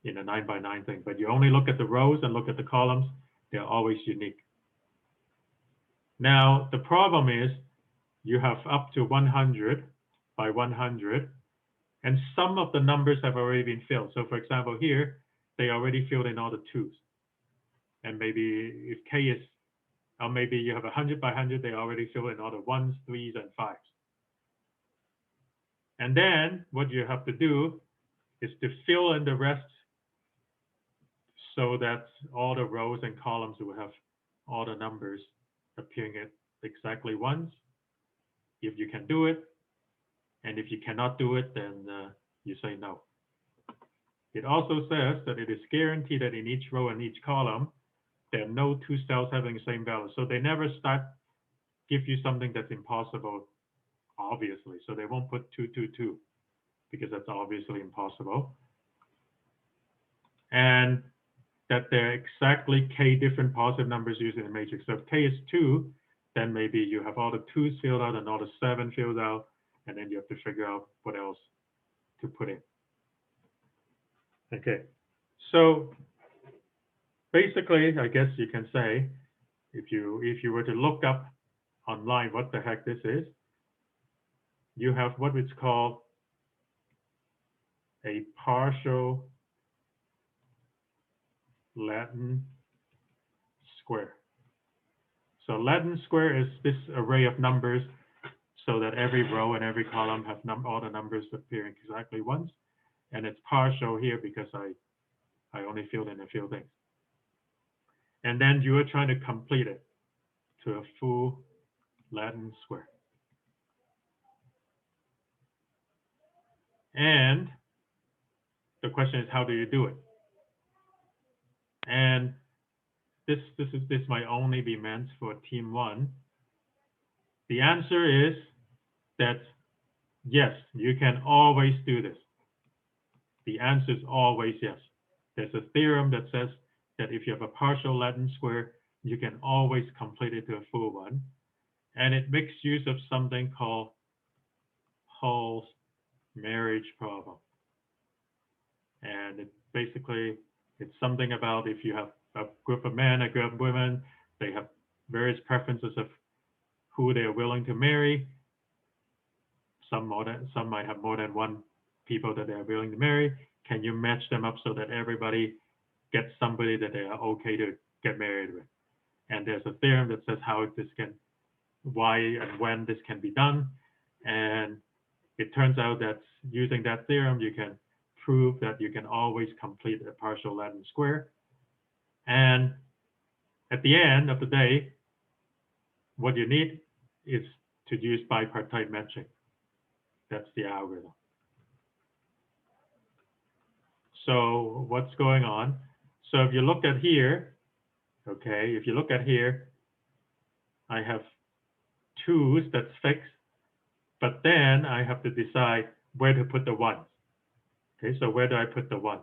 in a 9 by 9 thing. But you only look at the rows and look at the columns. They're always unique. Now, the problem is you have up to 100 by 100, and some of the numbers have already been filled. So for example, here, they already filled in all the 2s. And maybe if k is Or maybe you have 100 by 100, they already fill in all the 1s, 3s, and 5s. And then what you have to do is to fill in the rest so that all the rows and columns will have all the numbers appearing at exactly once, if you can do it. And if you cannot do it, then you say no. It also says that it is guaranteed that in each row and each column, there are no two cells having the same value. So they never give you something that's impossible, obviously. So they won't put 2, 2, 2, because that's obviously impossible. And that there are exactly k different positive numbers used in the matrix. So if k is 2, then maybe you have all the 2's filled out and all the 7 filled out, and then you have to figure out what else to put in. Okay, so basically, I guess you can say, if you were to look up online what the heck this is, you have what is called a partial Latin square. So Latin square is this array of numbers so that every row and every column have all the numbers appearing exactly once. And it's partial here because I only filled in a few things. And then you are trying to complete it to a full Latin square. And the question is, how do you do it? And this might only be meant for team 1. The answer is that yes, you can always do this. The answer is always yes. There's a theorem that says that if you have a partial Latin square, you can always complete it to a full one. And it makes use of something called Hull's marriage problem. And it's something about if you have a group of men, a group of women, they have various preferences of who they are willing to marry. Some might have more than one people that they are willing to marry. Can you match them up so that everybody gets somebody that they are okay to get married with? And there's a theorem that says why and when this can be done. And it turns out that using that theorem, you can prove that you can always complete a partial Latin square. And at the end of the day, what you need is to use bipartite matching. That's the algorithm. So what's going on? So if you look at here, okay, if you look at here, I have 2's that's fixed, but then I have to decide where to put the 1's. Okay, so where do I put the 1?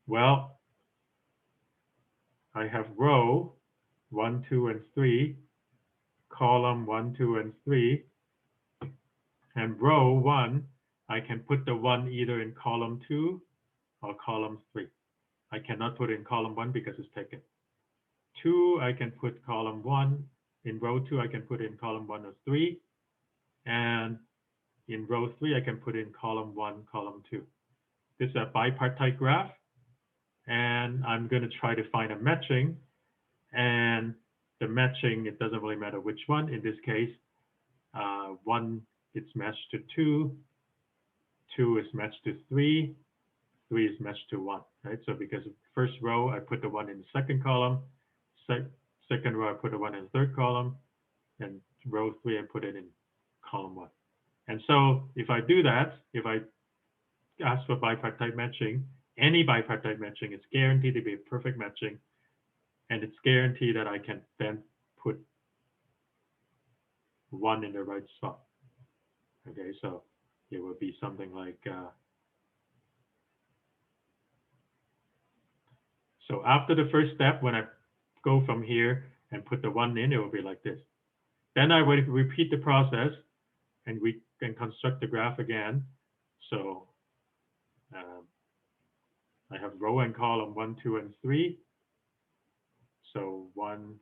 Well, I have row 1, 2, and 3, column 1, 2, and 3, and row 1, I can put the 1 either in column 2 or column 3. I cannot put it in column 1 because it's taken. 2, I can put column 1. In row 2, I can put it in column 1 or 3. And in row 3, I can put it in column 1, column 2. This is a bipartite graph. And I'm going to try to find a matching. And the matching, it doesn't really matter which one. In this case, 1 it's matched to 2, 2 is matched to 3, 3 is matched to 1, right? So because first row, I put the 1 in the second column, second row, I put the 1 in the third column, and row 3, I put it in column 1. And so if I do that, if I ask for bipartite matching, any bipartite matching, it's guaranteed to be a perfect matching, and it's guaranteed that I can then put 1 in the right spot. Okay, so it would be something like, so after the first step, when I go from here and put the 1 in, it will be like this. Then I will repeat the process, and we can construct the graph again. So I have row and column 1, 2, and 3. So 1,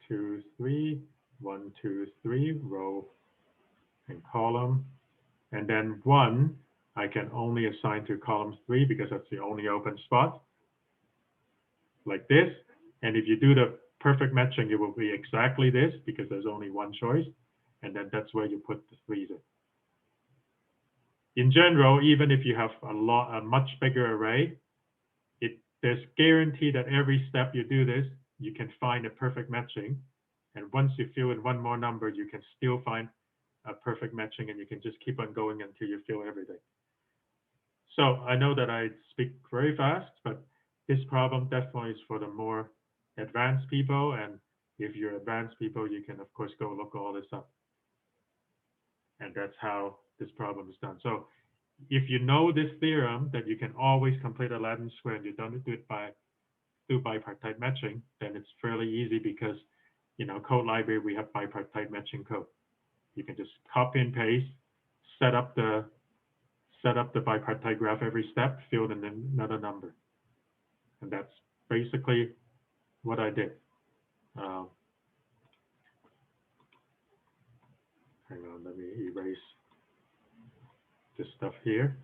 2, 3, 1, 2, 3, row and column. And then 1, I can only assign to column 3 because that's the only open spot, like this. And if you do the perfect matching, it will be exactly this because there's only one choice. And then that's where you put the 3s in. In general, even if you have a much bigger array, there's guarantee that every step you do this, you can find a perfect matching. And once you fill in one more number, you can still find a perfect matching, and you can just keep on going until you fill everything. So I know that I speak very fast, but this problem definitely is for the more advanced people. And if you're advanced people, you can, of course, go look all this up. And that's how this problem is done. So if you know this theorem that you can always complete a Latin square and you don't do it through bipartite matching, then it's fairly easy because, you know, code library, we have bipartite matching code. You can just copy and paste, set up the bipartite graph every step, fill in another number. And that's basically what I did. Hang on, let me erase this stuff here.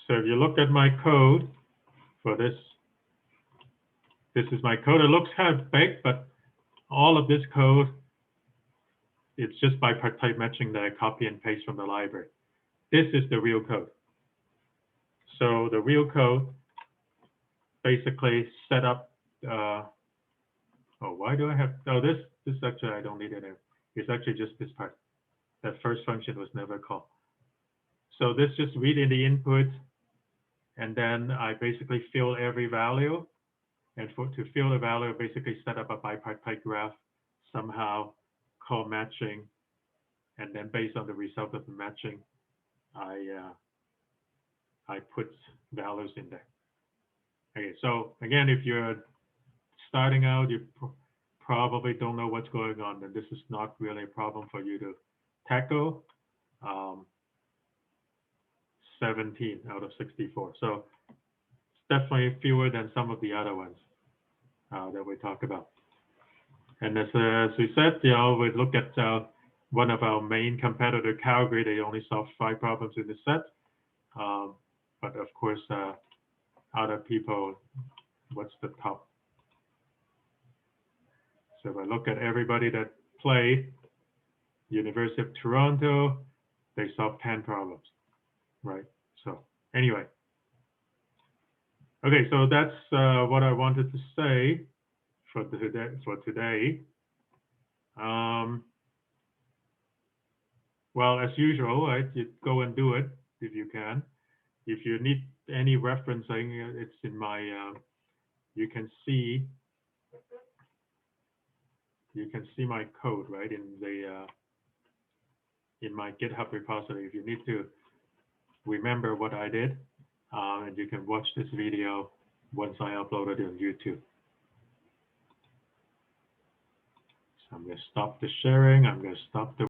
So if you look at my code for this, this is my code. It looks kind of big, but all of this code, it's just bipartite matching that I copy and paste from the library. This is the real code. So the real code basically set up, why do I have, this actually, I don't need it in. It's actually just this part. That first function was never called. So this just read in the input, and then I basically fill every value. And to fill the value, basically set up a bipartite graph, somehow call matching, and then based on the result of the matching, I put values in there. Okay, so again, if you're starting out, you probably don't know what's going on, then this is not really a problem for you to tackle. 17 out of 64. So it's definitely fewer than some of the other ones that we talk about. And as we said, we look at one of our main competitor, Calgary. They only solved 5 problems in the set. But of course, other people, what's the top? So if I look at everybody that played, University of Toronto, they solved 10 problems, right? So anyway. Okay, so that's what I wanted to say for today. Well, as usual, right, you go and do it if you can. If you need any referencing, it's in my, you can see my code, right, in my GitHub repository. If you need to remember what I did, and you can watch this video once I upload it on YouTube. So I'm going to stop the sharing. I'm going to stop the